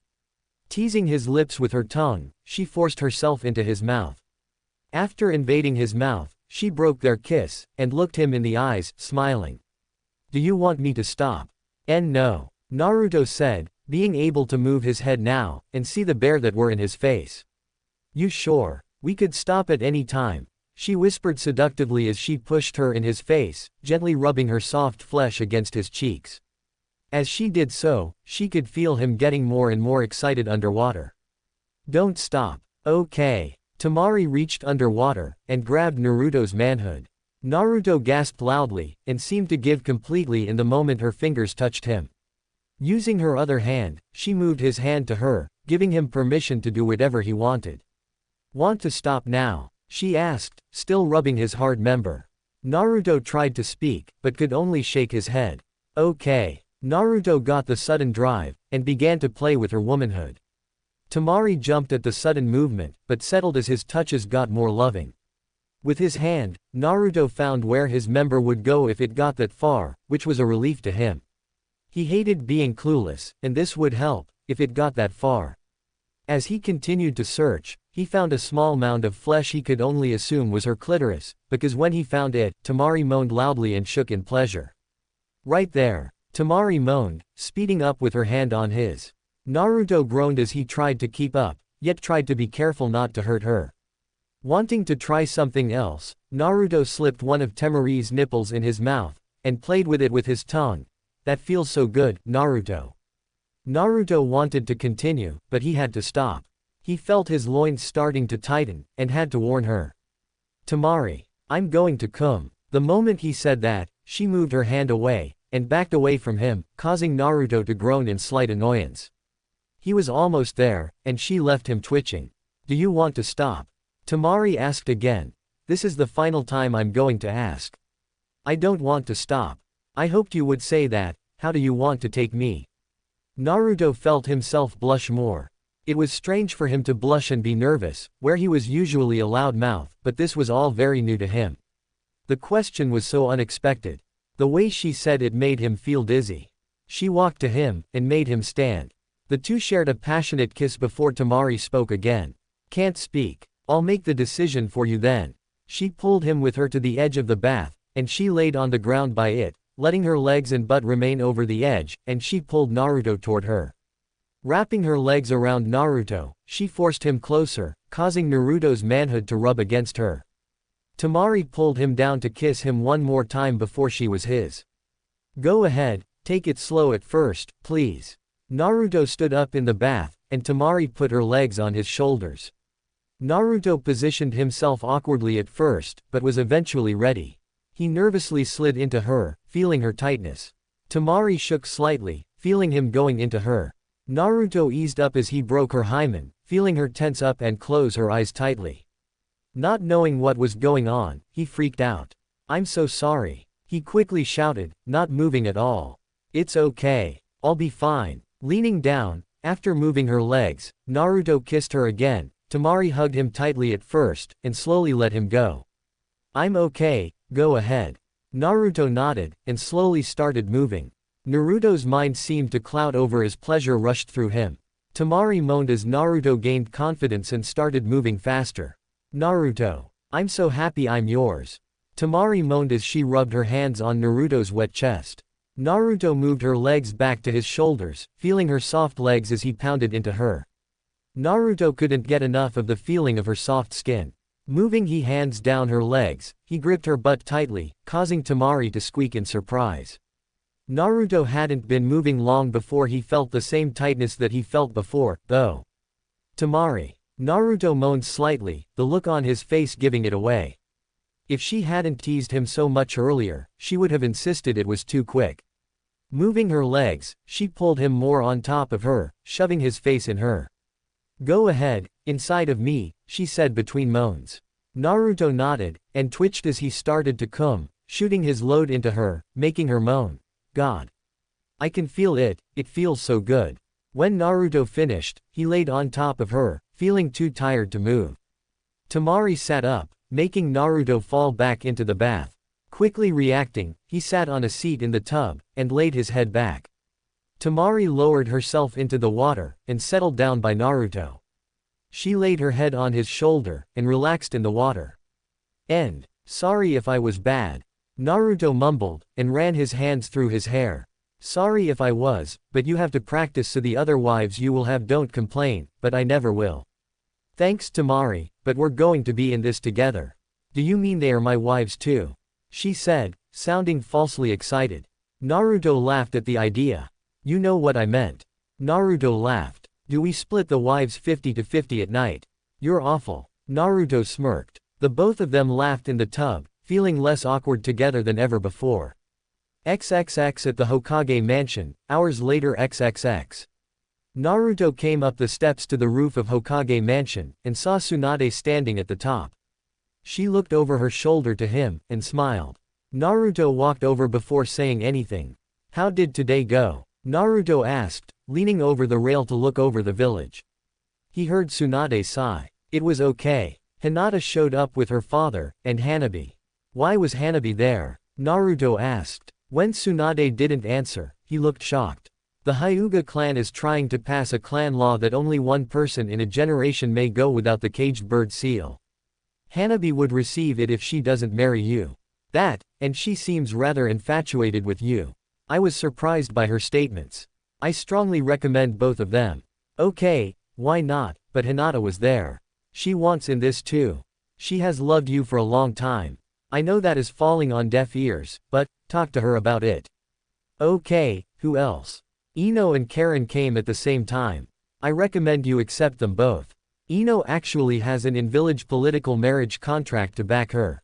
Teasing his lips with her tongue, she forced herself into his mouth. After invading his mouth, she broke their kiss, and looked him in the eyes, smiling. "Do you want me to stop?" No. Naruto said, being able to move his head now, and see the bear that were in his face. "You sure? We could stop at any time," she whispered seductively as she pushed her in his face, gently rubbing her soft flesh against his cheeks. As she did so, she could feel him getting more and more excited underwater. "Don't stop." "Okay." Temari reached underwater, and grabbed Naruto's manhood. Naruto gasped loudly, and seemed to give completely in the moment her fingers touched him. Using her other hand, she moved his hand to her, giving him permission to do whatever he wanted. "Want to stop now?" she asked, still rubbing his hard member. Naruto tried to speak, but could only shake his head. "Okay." Naruto got the sudden drive, and began to play with her womanhood. Temari jumped at the sudden movement, but settled as his touches got more loving. With his hand, Naruto found where his member would go if it got that far, which was a relief to him. He hated being clueless, and this would help, if it got that far. As he continued to search, he found a small mound of flesh he could only assume was her clitoris, because when he found it, Temari moaned loudly and shook in pleasure. "Right there." Temari moaned, speeding up with her hand on his. Naruto groaned as he tried to keep up, yet tried to be careful not to hurt her. Wanting to try something else, Naruto slipped one of Temari's nipples in his mouth, and played with it with his tongue. "That feels so good, Naruto." Naruto wanted to continue, but he had to stop. He felt his loins starting to tighten, and had to warn her. "Temari, I'm going to come." The moment he said that, she moved her hand away, and backed away from him, causing Naruto to groan in slight annoyance. He was almost there, and she left him twitching. "Do you want to stop?" Temari asked again. "This is the final time I'm going to ask." "I don't want to stop. I hoped you would say that. How do you want to take me?" Naruto felt himself blush more. It was strange for him to blush and be nervous, where he was usually a loud mouth, but this was all very new to him. The question was so unexpected. The way she said it made him feel dizzy. She walked to him, and made him stand. The two shared a passionate kiss before Temari spoke again. "Can't speak. I'll make the decision for you then." She pulled him with her to the edge of the bath, and she laid on the ground by it, letting her legs and butt remain over the edge, and she pulled Naruto toward her. Wrapping her legs around Naruto, she forced him closer, causing Naruto's manhood to rub against her. Temari pulled him down to kiss him one more time before she was his. "Go ahead, take it slow at first, please." Naruto stood up in the bath, and Temari put her legs on his shoulders. Naruto positioned himself awkwardly at first, but was eventually ready. He nervously slid into her, feeling her tightness. Temari shook slightly, feeling him going into her. Naruto eased up as he broke her hymen, feeling her tense up and close her eyes tightly. Not knowing what was going on, he freaked out. "I'm so sorry," he quickly shouted, not moving at all. "It's okay. I'll be fine." Leaning down, after moving her legs, Naruto kissed her again. Temari hugged him tightly at first, and slowly let him go. "I'm okay, go ahead." Naruto nodded, and slowly started moving. Naruto's mind seemed to cloud over as pleasure rushed through him. Temari moaned as Naruto gained confidence and started moving faster. "Naruto, I'm so happy I'm yours." Temari moaned as she rubbed her hands on Naruto's wet chest. Naruto moved her legs back to his shoulders, feeling her soft legs as he pounded into her. Naruto couldn't get enough of the feeling of her soft skin. Moving his hands down her legs, he gripped her butt tightly, causing Temari to squeak in surprise. Naruto hadn't been moving long before he felt the same tightness that he felt before, though. "Temari." Naruto moaned slightly, the look on his face giving it away. If she hadn't teased him so much earlier, she would have insisted it was too quick. Moving her legs, she pulled him more on top of her, shoving his face in her. "Go ahead, inside of me," she said between moans. Naruto nodded, and twitched as he started to come, shooting his load into her, making her moan. "God." I can feel it, it feels so good. When Naruto finished, he laid on top of her, feeling too tired to move. Temari sat up, making Naruto fall back into the bath. Quickly reacting, he sat on a seat in the tub, and laid his head back. Temari lowered herself into the water, and settled down by Naruto. She laid her head on his shoulder, and relaxed in the water. Sorry if I was bad. Naruto mumbled, and ran his hands through his hair. Sorry if I was, but you have to practice so the other wives you will have don't complain, but I never will. Thanks Temari, but we're going to be in this together. Do you mean they are my wives too? She said, sounding falsely excited. Naruto laughed at the idea. You know what I meant. Naruto laughed. Do we split the wives 50-50 at night? You're awful. Naruto smirked. The both of them laughed in the tub, feeling less awkward together than ever before. XXX at the Hokage mansion, hours later XXX. Naruto came up the steps to the roof of Hokage mansion, and saw Tsunade standing at the top. She looked over her shoulder to him, and smiled. Naruto walked over before saying anything. How did today go? Naruto asked, leaning over the rail to look over the village. He heard Tsunade sigh. It was okay. Hinata showed up with her father, and Hanabi. Why was Hanabi there? Naruto asked. When Tsunade didn't answer, he looked shocked. The Hyuga clan is trying to pass a clan law that only one person in a generation may go without the caged bird seal. Hanabi would receive it if she doesn't marry you. And she seems rather infatuated with you. I was surprised by her statements. I strongly recommend both of them. Okay, why not, but Hinata was there. She wants in this too. She has loved you for a long time. I know that is falling on deaf ears, but, talk to her about it. Okay, who else? Ino and Karen came at the same time. I recommend you accept them both. Ino actually has an in-village political marriage contract to back her.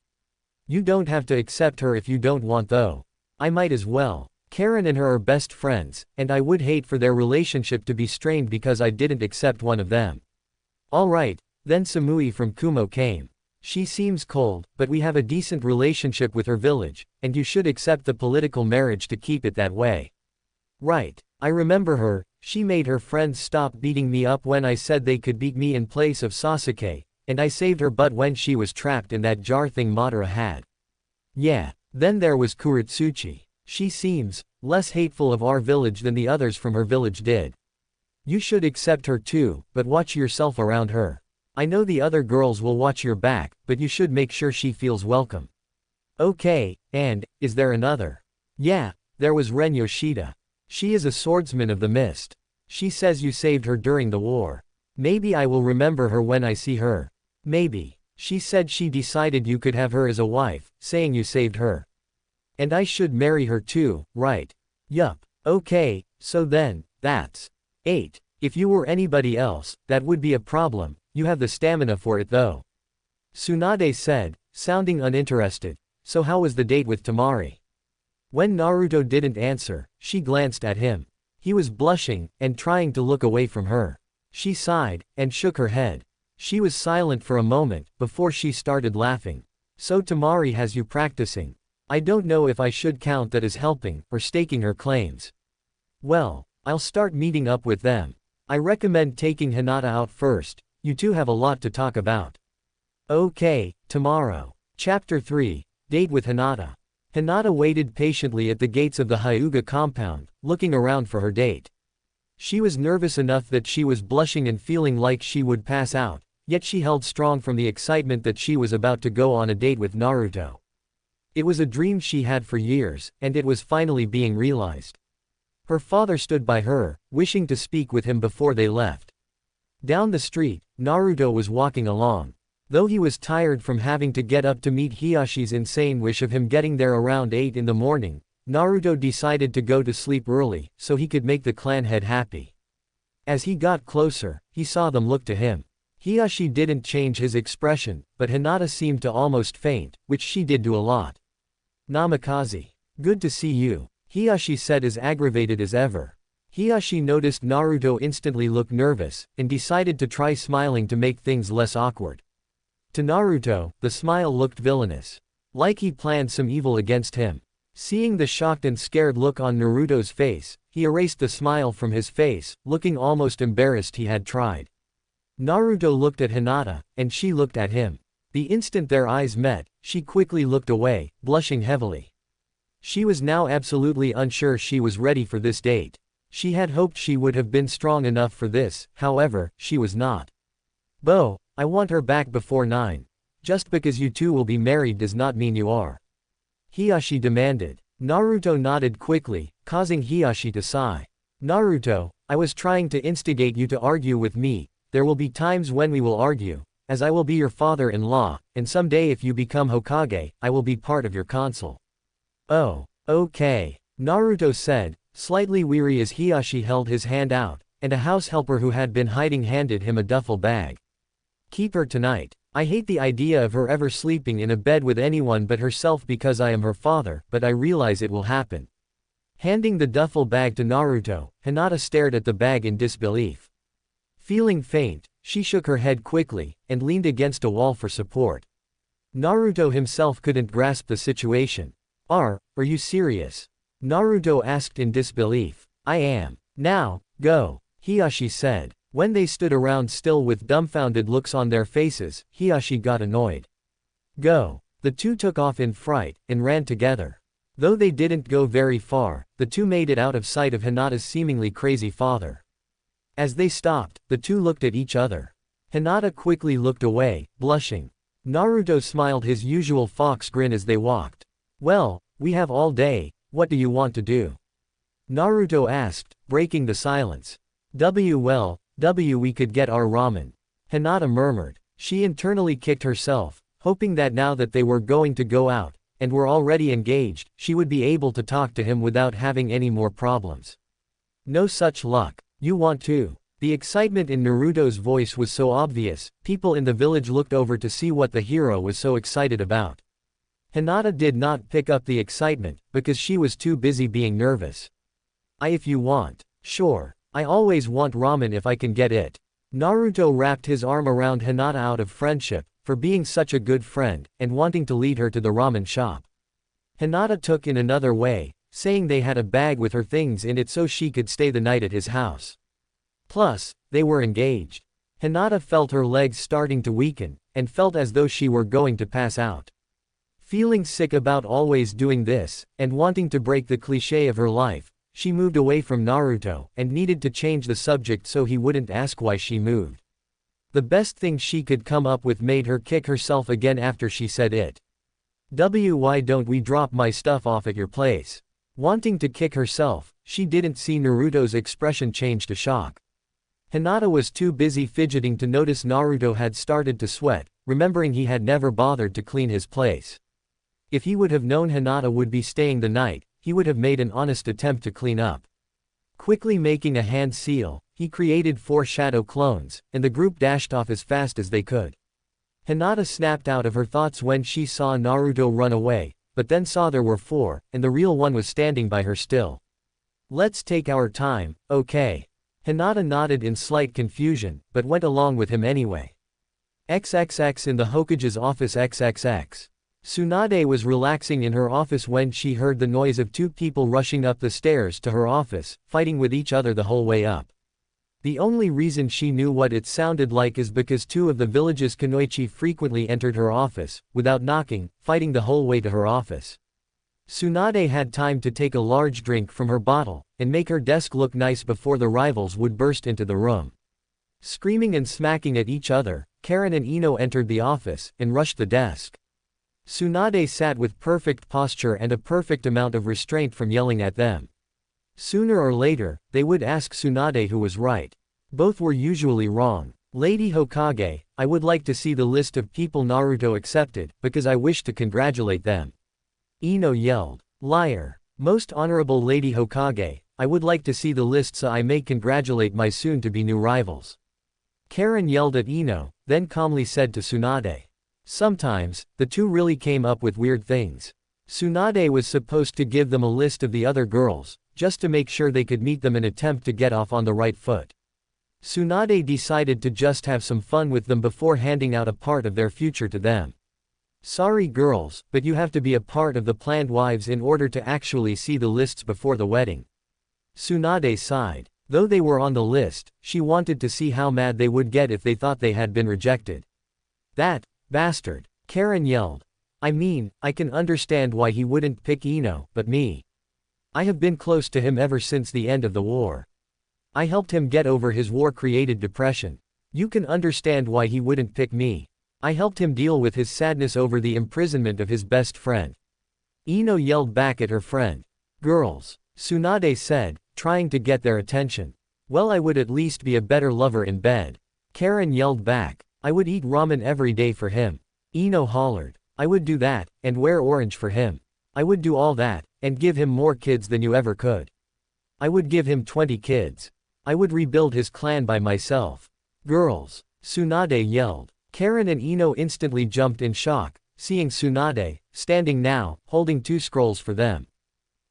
You don't have to accept her if you don't want though. I might as well. Karen and her are best friends, and I would hate for their relationship to be strained because I didn't accept one of them. Alright, then Samui from Kumo came. She seems cold, but we have a decent relationship with her village, and you should accept the political marriage to keep it that way. Right. I remember her, she made her friends stop beating me up when I said they could beat me in place of Sasuke, and I saved her butt when she was trapped in that jar thing Madara had. Yeah, then there was Kuritsuchi. She seems less hateful of our village than the others from her village did. You should accept her too, but watch yourself around her. I know the other girls will watch your back, but you should make sure she feels welcome. Okay, and, is there another? Yeah, there was Ren Yoshida. She is a swordsman of the mist. She says you saved her during the war. Maybe I will remember her when I see her. Maybe. She said she decided you could have her as a wife, saying you saved her. And I should marry her too, right? Yup. Okay, so then, that's 8. If you were anybody else, that would be a problem. You have the stamina for it though. Tsunade said, sounding uninterested. So how was the date with Temari? When Naruto didn't answer, she glanced at him. He was blushing, and trying to look away from her. She sighed, and shook her head. She was silent for a moment, before she started laughing. So Temari has you practicing. I don't know if I should count that as helping, or staking her claims. Well, I'll start meeting up with them. I recommend taking Hinata out first. You two have a lot to talk about. Okay, tomorrow. Chapter 3, Date with Hinata. Hinata waited patiently at the gates of the Hyuga compound, looking around for her date. She was nervous enough that she was blushing and feeling like she would pass out, yet she held strong from the excitement that she was about to go on a date with Naruto. It was a dream she had for years, and it was finally being realized. Her father stood by her, wishing to speak with him before they left. Down the street, Naruto was walking along. Though he was tired from having to get up to meet Hiyashi's insane wish of him getting there around 8 in the morning, Naruto decided to go to sleep early, so he could make the clan head happy. As he got closer, he saw them look to him. Hiyashi didn't change his expression, but Hinata seemed to almost faint, which she did do a lot. Namikaze. Good to see you, Hiyashi said as aggravated as ever. Hiyashi noticed Naruto instantly look nervous, and decided to try smiling to make things less awkward. To Naruto, the smile looked villainous. Like he planned some evil against him. Seeing the shocked and scared look on Naruto's face, he erased the smile from his face, looking almost embarrassed he had tried. Naruto looked at Hinata, and she looked at him. The instant their eyes met, she quickly looked away, blushing heavily. She was now absolutely unsure she was ready for this date. She had hoped she would have been strong enough for this, however, she was not. "Bo, I want her back before 9. Just because you two will be married does not mean you are," Hiyashi demanded. Naruto nodded quickly, causing Hiyashi to sigh. "Naruto, I was trying to instigate you to argue with me. There will be times when we will argue, as I will be your father-in-law, and someday if you become Hokage, I will be part of your council." "Oh, okay," Naruto said, slightly weary as Hiyashi held his hand out, and a house helper who had been hiding handed him a duffel bag. "Keep her tonight. I hate the idea of her ever sleeping in a bed with anyone but herself because I am her father, but I realize it will happen." Handing the duffel bag to Naruto, Hinata stared at the bag in disbelief. Feeling faint, she shook her head quickly, and leaned against a wall for support. Naruto himself couldn't grasp the situation. Are you serious?" Naruto asked in disbelief. "I am. Now, go," Hiyashi said. When they stood around still with dumbfounded looks on their faces, Hiyashi got annoyed. "Go." The two took off in fright, and ran together. Though they didn't go very far, the two made it out of sight of Hinata's seemingly crazy father. As they stopped, the two looked at each other. Hinata quickly looked away, blushing. Naruto smiled his usual fox grin as they walked. "Well, we have all day, what do you want to do?" Naruto asked, breaking the silence. We could get our ramen," Hinata murmured. She internally kicked herself, hoping that now that they were going to go out, and were already engaged, she would be able to talk to him without having any more problems. "No such luck. You want to?" The excitement in Naruto's voice was so obvious, people in the village looked over to see what the hero was so excited about. Hinata did not pick up the excitement, because she was too busy being nervous. If you want. Sure. I always want ramen if I can get it." Naruto wrapped his arm around Hinata out of friendship, for being such a good friend, and wanting to lead her to the ramen shop. Hinata took in another way, saying they had a bag with her things in it so she could stay the night at his house. Plus, they were engaged. Hinata felt her legs starting to weaken, and felt as though she were going to pass out. Feeling sick about always doing this, and wanting to break the cliché of her life, she moved away from Naruto, and needed to change the subject so he wouldn't ask why she moved. The best thing she could come up with made her kick herself again after she said it. Why don't we drop my stuff off at your place?" Wanting to kick herself, she didn't see Naruto's expression change to shock. Hinata was too busy fidgeting to notice Naruto had started to sweat, remembering he had never bothered to clean his place. If he would have known Hinata would be staying the night, he would have made an honest attempt to clean up. Quickly making a hand seal, he created 4 shadow clones, and the group dashed off as fast as they could. Hinata snapped out of her thoughts when she saw Naruto run away, but then saw there were 4, and the real one was standing by her still. "Let's take our time, okay?" Hinata nodded in slight confusion, but went along with him anyway. XXX in the Hokage's office. XXX. Tsunade was relaxing in her office when she heard the noise of 2 people rushing up the stairs to her office, fighting with each other the whole way up. The only reason she knew what it sounded like is because 2 of the village's kunoichi frequently entered her office, without knocking, fighting the whole way to her office. Tsunade had time to take a large drink from her bottle, and make her desk look nice before the rivals would burst into the room. Screaming and smacking at each other, Karen and Ino entered the office, and rushed the desk. Tsunade sat with perfect posture and a perfect amount of restraint from yelling at them. Sooner or later, they would ask Tsunade who was right. Both were usually wrong. "Lady Hokage, I would like to see the list of people Naruto accepted, because I wish to congratulate them." Ino yelled. "Liar. Most honorable Lady Hokage, I would like to see the list so I may congratulate my soon-to-be new rivals." Karen yelled at Ino, then calmly said to Tsunade. Sometimes, the two really came up with weird things. Tsunade was supposed to give them a list of the other girls, just to make sure they could meet them and attempt to get off on the right foot. Tsunade decided to just have some fun with them before handing out a part of their future to them. "Sorry girls, but you have to be a part of the planned wives in order to actually see the lists before the wedding." Tsunade sighed. Though they were on the list, she wanted to see how mad they would get if they thought they had been rejected. That bastard! Karen yelled. I mean, I can understand why he wouldn't pick Ino, but me. I have been close to him ever since the end of the war. I helped him get over his war-created depression. You can understand why he wouldn't pick me. I helped him deal with his sadness over the imprisonment of his best friend. Ino yelled back at her friend. Girls, Tsunade said, trying to get their attention. Well, I would at least be a better lover in bed. Karen yelled back. I would eat ramen every day for him. Ino hollered. I would do that, and wear orange for him. I would do all that, and give him more kids than you ever could. I would give him 20 kids. I would rebuild his clan by myself. Girls, Tsunade yelled. Karen and Ino instantly jumped in shock, seeing Tsunade, standing now, holding 2 scrolls for them.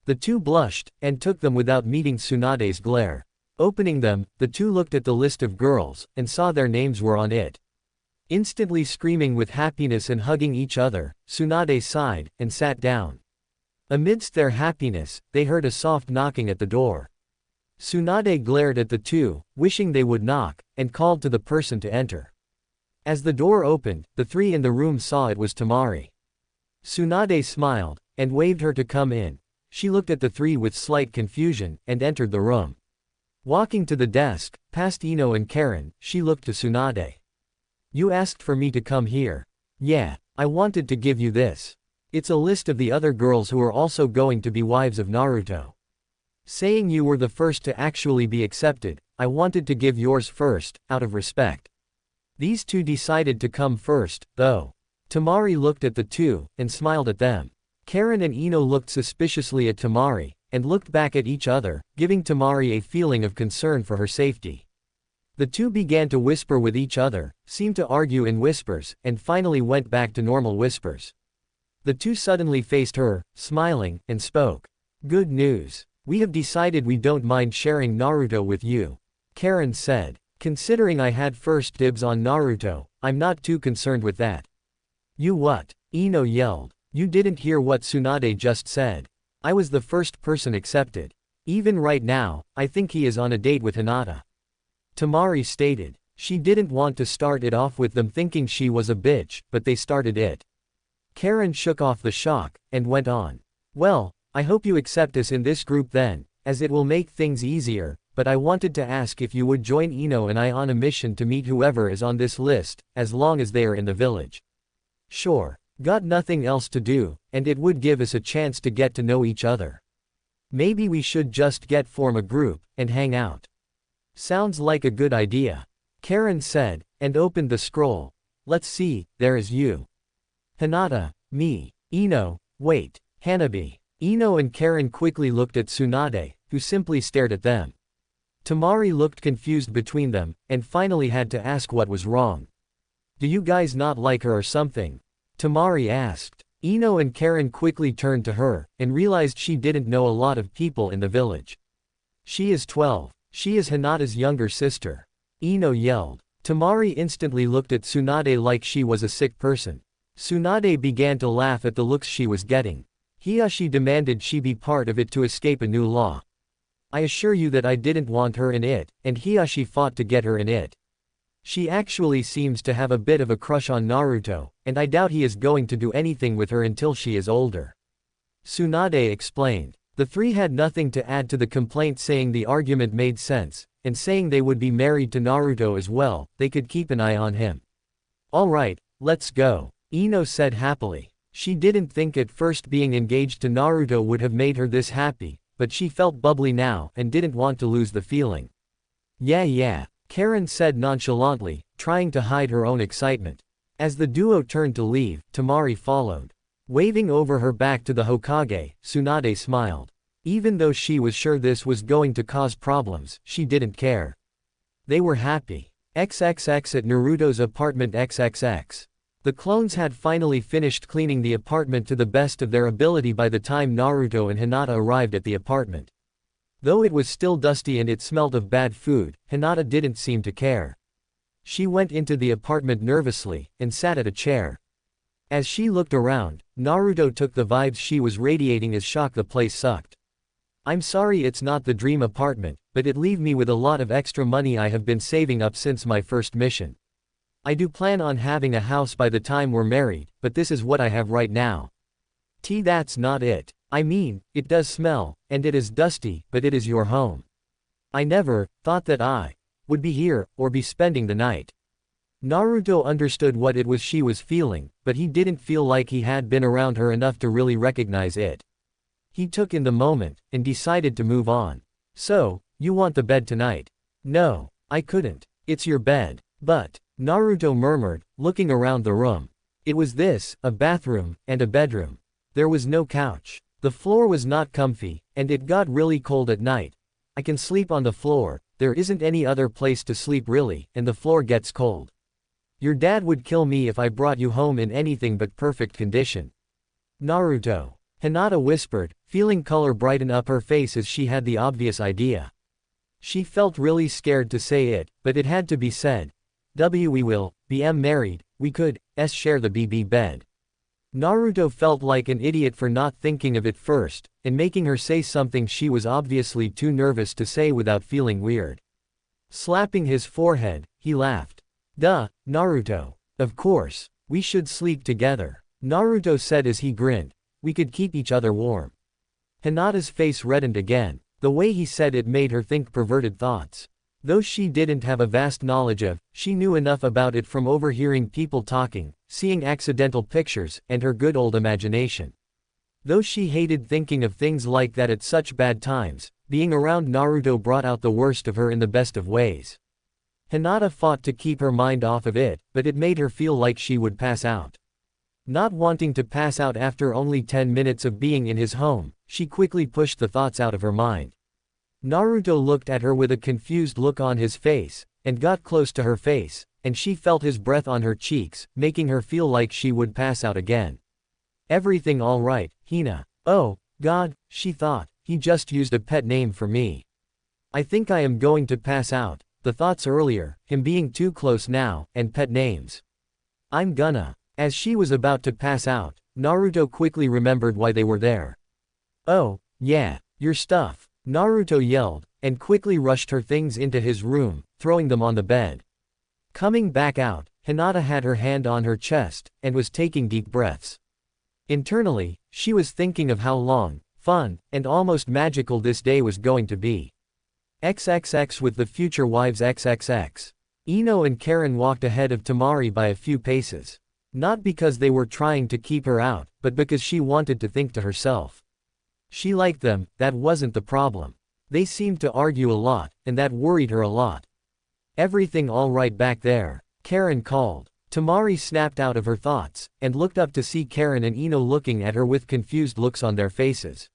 The 2 blushed, and took them without meeting Tsunade's glare. Opening them, the 2 looked at the list of girls, and saw their names were on it. Instantly screaming with happiness and hugging each other, Tsunade sighed, and sat down. Amidst their happiness, they heard a soft knocking at the door. Tsunade glared at the 2, wishing they would knock, and called to the person to enter. As the door opened, the 3 in the room saw it was Temari. Tsunade smiled, and waved her to come in. She looked at the 3 with slight confusion, and entered the room. Walking to the desk, past Ino and Karen, she looked to Tsunade. You asked for me to come here. Yeah, I wanted to give you this. It's a list of the other girls who are also going to be wives of Naruto. Saying you were the first to actually be accepted, I wanted to give yours first, out of respect. These 2 decided to come first, though. Temari looked at the 2, and smiled at them. Karen and Ino looked suspiciously at Temari, and looked back at each other, giving Temari a feeling of concern for her safety. The 2 began to whisper with each other, seemed to argue in whispers, and finally went back to normal whispers. The 2 suddenly faced her, smiling, and spoke. Good news. We have decided we don't mind sharing Naruto with you. Karen said. Considering I had first dibs on Naruto, I'm not too concerned with that. You what? Ino yelled. You didn't hear what Tsunade just said. I was the first person accepted. Even right now, I think he is on a date with Hinata. Temari stated. She didn't want to start it off with them thinking she was a bitch, but they started it. Karen shook off the shock, and went on. Well, I hope you accept us in this group then, as it will make things easier, but I wanted to ask if you would join Ino and I on a mission to meet whoever is on this list, as long as they are in the village. Sure. Got nothing else to do, and it would give us a chance to get to know each other. Maybe we should just form a group, and hang out. Sounds like a good idea. Karen said, and opened the scroll. Let's see, there is you. Hinata, me, Ino, wait, Hanabi. Ino and Karen quickly looked at Tsunade, who simply stared at them. Temari looked confused between them, and finally had to ask what was wrong. Do you guys not like her or something? Temari asked. Ino and Karen quickly turned to her, and realized she didn't know a lot of people in the village. She is 12. She is Hinata's younger sister. Ino yelled. Temari instantly looked at Tsunade like she was a sick person. Tsunade began to laugh at the looks she was getting. Hiyashi demanded she be part of it to escape a new law. I assure you that I didn't want her in it, and Hiyashi fought to get her in it. She actually seems to have a bit of a crush on Naruto, and I doubt he is going to do anything with her until she is older. Tsunade explained. The 3 had nothing to add to the complaint, saying the argument made sense, and saying they would be married to Naruto as well, they could keep an eye on him. Alright, let's go, Ino said happily. She didn't think at first being engaged to Naruto would have made her this happy, but she felt bubbly now and didn't want to lose the feeling. Yeah, Karen said nonchalantly, trying to hide her own excitement. As the duo turned to leave, Temari followed. Waving over her back to the Hokage, Tsunade smiled. Even though she was sure this was going to cause problems, she didn't care. They were happy. XXX at Naruto's apartment XXX. The clones had finally finished cleaning the apartment to the best of their ability by the time Naruto and Hinata arrived at the apartment. Though it was still dusty and it smelled of bad food, Hinata didn't seem to care. She went into the apartment nervously, and sat at a chair. As she looked around, Naruto took the vibes she was radiating as shock the place sucked. I'm sorry it's not the dream apartment, but it leave me with a lot of extra money I have been saving up since my first mission. I do plan on having a house by the time we're married, but this is what I have right now. That's not it. I mean, it does smell, and it is dusty, but it is your home. I never thought that I would be here, or be spending the night. Naruto understood what it was she was feeling, but he didn't feel like he had been around her enough to really recognize it. He took in the moment, and decided to move on. So, you want the bed tonight? No, I couldn't. It's your bed. But, Naruto murmured, looking around the room. It was this, a bathroom, and a bedroom. There was no couch. The floor was not comfy, and it got really cold at night. I can sleep on the floor, there isn't any other place to sleep really, and the floor gets cold. Your dad would kill me if I brought you home in anything but perfect condition. Naruto. Hinata whispered, feeling color brighten up her face as she had the obvious idea. She felt really scared to say it, but it had to be said. We will, be married, we could, share the BB bed. Naruto felt like an idiot for not thinking of it first, and making her say something she was obviously too nervous to say without feeling weird. Slapping his forehead, he laughed. Duh, Naruto. Of course, we should sleep together, Naruto said as he grinned. We could keep each other warm. Hinata's face reddened again. The way he said it made her think perverted thoughts. Though she didn't have a vast knowledge of, she knew enough about it from overhearing people talking, seeing accidental pictures, and her good old imagination. Though she hated thinking of things like that at such bad times, being around Naruto brought out the worst of her in the best of ways. Hinata fought to keep her mind off of it, but it made her feel like she would pass out. Not wanting to pass out after only 10 minutes of being in his home, she quickly pushed the thoughts out of her mind. Naruto looked at her with a confused look on his face, and got close to her face, and she felt his breath on her cheeks, making her feel like she would pass out again. Everything all right, Hina? Oh, God, she thought, he just used a pet name for me. I think I am going to pass out. The thoughts earlier, him being too close now, and pet names. I'm gonna. As she was about to pass out, Naruto quickly remembered why they were there. Oh, yeah, your stuff, Naruto yelled, and quickly rushed her things into his room, throwing them on the bed. Coming back out, Hinata had her hand on her chest, and was taking deep breaths. Internally, she was thinking of how long, fun, and almost magical this day was going to be. XXX with the future wives XXX. Ino and Karen walked ahead of Temari by a few paces. Not because they were trying to keep her out, but because she wanted to think to herself. She liked them, that wasn't the problem. They seemed to argue a lot, and that worried her a lot. Everything all right back there? Karen called. Temari snapped out of her thoughts, and looked up to see Karen and Ino looking at her with confused looks on their faces.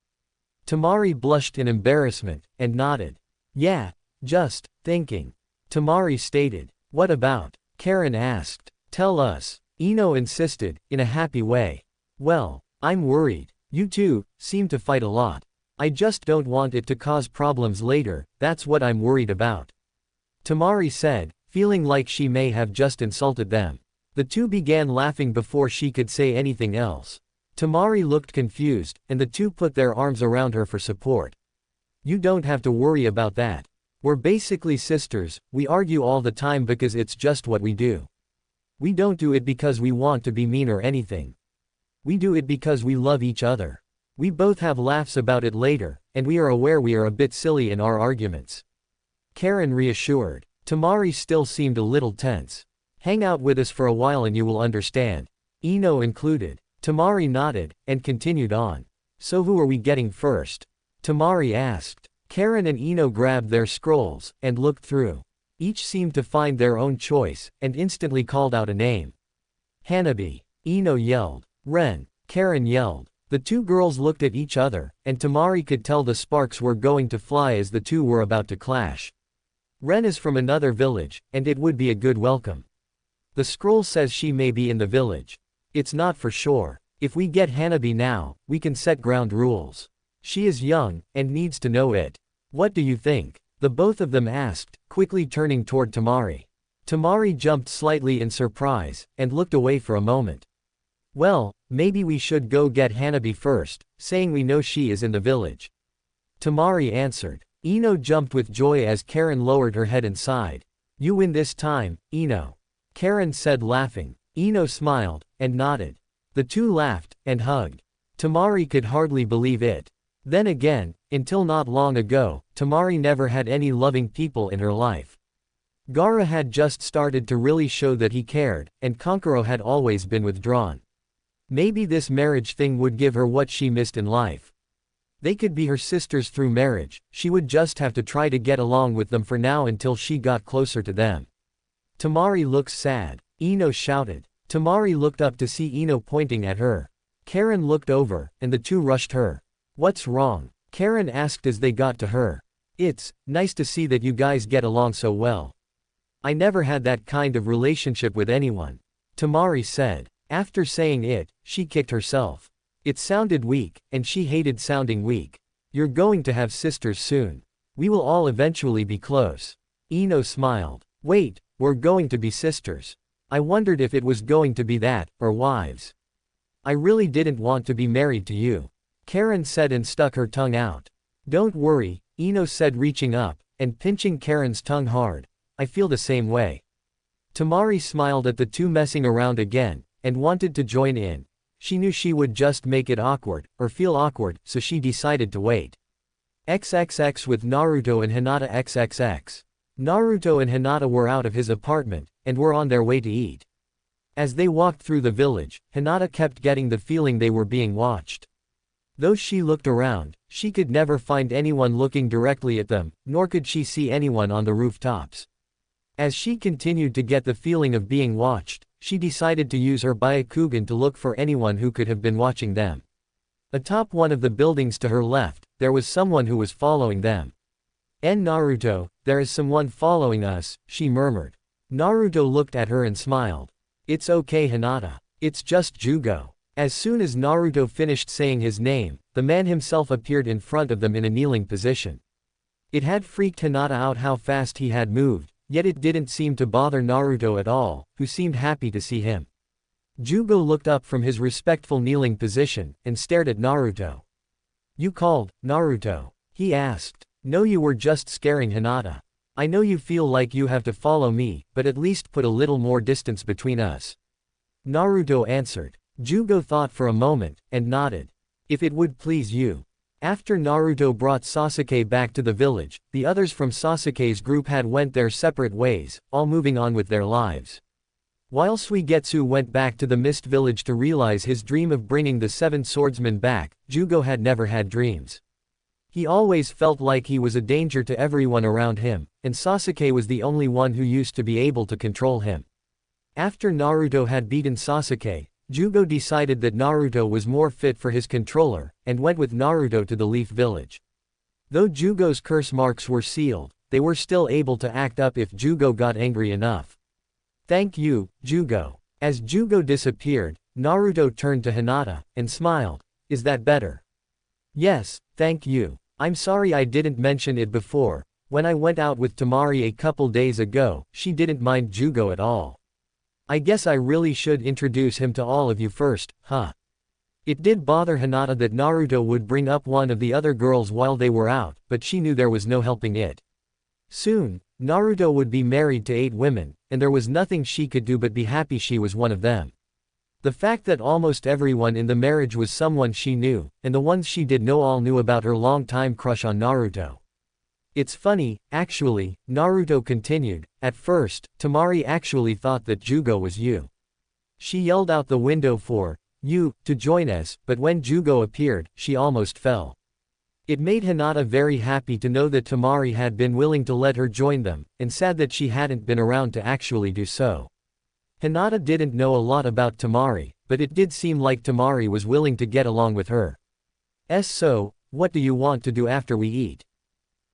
Temari blushed in embarrassment, and nodded. Yeah, just thinking. Temari stated. What about? Karen asked. Tell us. Ino insisted, in a happy way. Well, I'm worried. You two seem to fight a lot. I just don't want it to cause problems later, that's what I'm worried about. Temari said, feeling like she may have just insulted them. The two began laughing before she could say anything else. Temari looked confused, and the two put their arms around her for support. You don't have to worry about that. We're basically sisters, we argue all the time because it's just what we do. We don't do it because we want to be mean or anything. We do it because we love each other. We both have laughs about it later, and we are aware we are a bit silly in our arguments. Karen reassured. Temari still seemed a little tense. Hang out with us for a while and you will understand. Ino included. Temari nodded, and continued on. So who are we getting first? Temari asked. Karen and Ino grabbed their scrolls, and looked through. Each seemed to find their own choice, and instantly called out a name. Hanabi. Ino yelled. Ren. Karen yelled. The two girls looked at each other, and Temari could tell the sparks were going to fly as the two were about to clash. Ren is from another village, and it would be a good welcome. The scroll says she may be in the village. It's not for sure. If we get Hanabi now, we can set ground rules. She is young, and needs to know it. What do you think? The both of them asked, quickly turning toward Temari. Temari jumped slightly in surprise, and looked away for a moment. Well, maybe we should go get Hanabi first, saying we know she is in the village. Temari answered. Ino jumped with joy as Karen lowered her head and sighed. You win this time, Ino. Karen said laughing. Ino smiled, and nodded. The two laughed, and hugged. Temari could hardly believe it. Then again, until not long ago, Temari never had any loving people in her life. Gaara had just started to really show that he cared, and Kankuro had always been withdrawn. Maybe this marriage thing would give her what she missed in life. They could be her sisters through marriage, she would just have to try to get along with them for now until she got closer to them. Temari looks sad. Ino shouted. Temari looked up to see Ino pointing at her. Karen looked over, and the two rushed her. What's wrong? Karen asked as they got to her. It's nice to see that you guys get along so well. I never had that kind of relationship with anyone. Temari said. After saying it, she kicked herself. It sounded weak, and she hated sounding weak. You're going to have sisters soon. We will all eventually be close. Ino smiled. Wait, we're going to be sisters. I wondered if it was going to be that, or wives. I really didn't want to be married to you. Karen said and stuck her tongue out. Don't worry, Ino said reaching up, and pinching Karen's tongue hard. I feel the same way. Temari smiled at the two messing around again, and wanted to join in. She knew she would just make it awkward, or feel awkward, so she decided to wait. XXX with Naruto and Hinata XXX. Naruto and Hinata were out of his apartment, and were on their way to eat. As they walked through the village, Hinata kept getting the feeling they were being watched. Though she looked around, she could never find anyone looking directly at them, nor could she see anyone on the rooftops. As she continued to get the feeling of being watched, she decided to use her Byakugan to look for anyone who could have been watching them. Atop one of the buildings to her left, there was someone who was following them. Naruto, there is someone following us, she murmured. Naruto looked at her and smiled. It's okay Hinata. It's just Jugo. As soon as Naruto finished saying his name, the man himself appeared in front of them in a kneeling position. It had freaked Hinata out how fast he had moved, yet it didn't seem to bother Naruto at all, who seemed happy to see him. Jugo looked up from his respectful kneeling position, and stared at Naruto. You called, Naruto? He asked. No, you were just scaring Hinata. I know you feel like you have to follow me, but at least put a little more distance between us. Naruto answered. Jugo thought for a moment, and nodded. If it would please you. After Naruto brought Sasuke back to the village, the others from Sasuke's group had went their separate ways, all moving on with their lives. While Suigetsu went back to the Mist Village to realize his dream of bringing the 7 swordsmen back, Jugo had never had dreams. He always felt like he was a danger to everyone around him, and Sasuke was the only one who used to be able to control him. After Naruto had beaten Sasuke, Jugo decided that Naruto was more fit for his controller, and went with Naruto to the Leaf Village. Though Jugo's curse marks were sealed, they were still able to act up if Jugo got angry enough. Thank you, Jugo. As Jugo disappeared, Naruto turned to Hinata, and smiled. Is that better? Yes, thank you. I'm sorry I didn't mention it before. When I went out with Temari a couple days ago, she didn't mind Jugo at all. I guess I really should introduce him to all of you first, huh? It did bother Hinata that Naruto would bring up one of the other girls while they were out, but she knew there was no helping it. Soon, Naruto would be married to 8 women, and there was nothing she could do but be happy she was one of them. The fact that almost everyone in the marriage was someone she knew, and the ones she did know all knew about her long-time crush on Naruto. It's funny, actually, Naruto continued. At first, Temari actually thought that Jugo was you. She yelled out the window for you to join us, but when Jugo appeared, she almost fell. It made Hinata very happy to know that Temari had been willing to let her join them, and sad that she hadn't been around to actually do so. Hinata didn't know a lot about Temari, but it did seem like Temari was willing to get along with her. So, what do you want to do after we eat?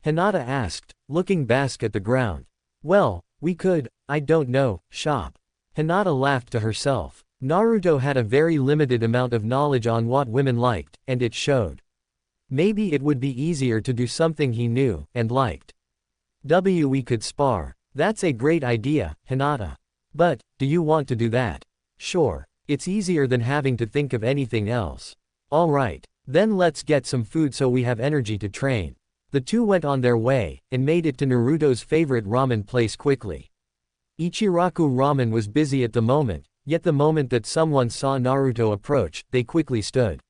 Hinata asked, looking back at the ground. Well, we could, I don't know, shop. Hinata laughed to herself. Naruto had a very limited amount of knowledge on what women liked, and it showed. Maybe it would be easier to do something he knew and liked. We could spar. That's a great idea, Hinata. But, do you want to do that? Sure. It's easier than having to think of anything else. Alright. Then let's get some food so we have energy to train. The two went on their way, and made it to Naruto's favorite ramen place quickly. Ichiraku Ramen was busy at the moment, yet the moment that someone saw Naruto approach, they quickly stood.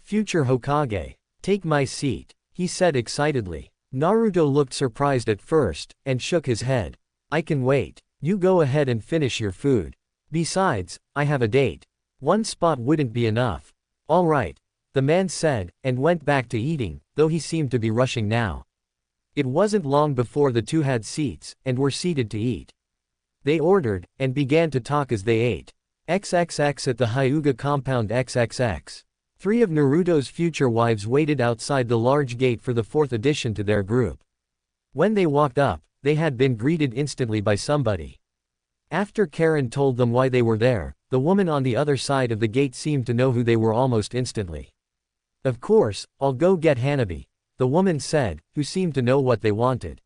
"Future Hokage. Take my seat," he said excitedly. Naruto looked surprised at first, and shook his head. "I can wait. You go ahead and finish your food. Besides, I have a date. One spot wouldn't be enough." "All right," the man said, and went back to eating, though he seemed to be rushing now. It wasn't long before the two had seats, and were seated to eat. They ordered, and began to talk as they ate. XXX at the Hyuga compound XXX. Three of Naruto's future wives waited outside the large gate for the fourth addition to their group. When they walked up, they had been greeted instantly by somebody. After Karen told them why they were there, the woman on the other side of the gate seemed to know who they were almost instantly. "Of course, I'll go get Hanabi," the woman said, who seemed to know what they wanted.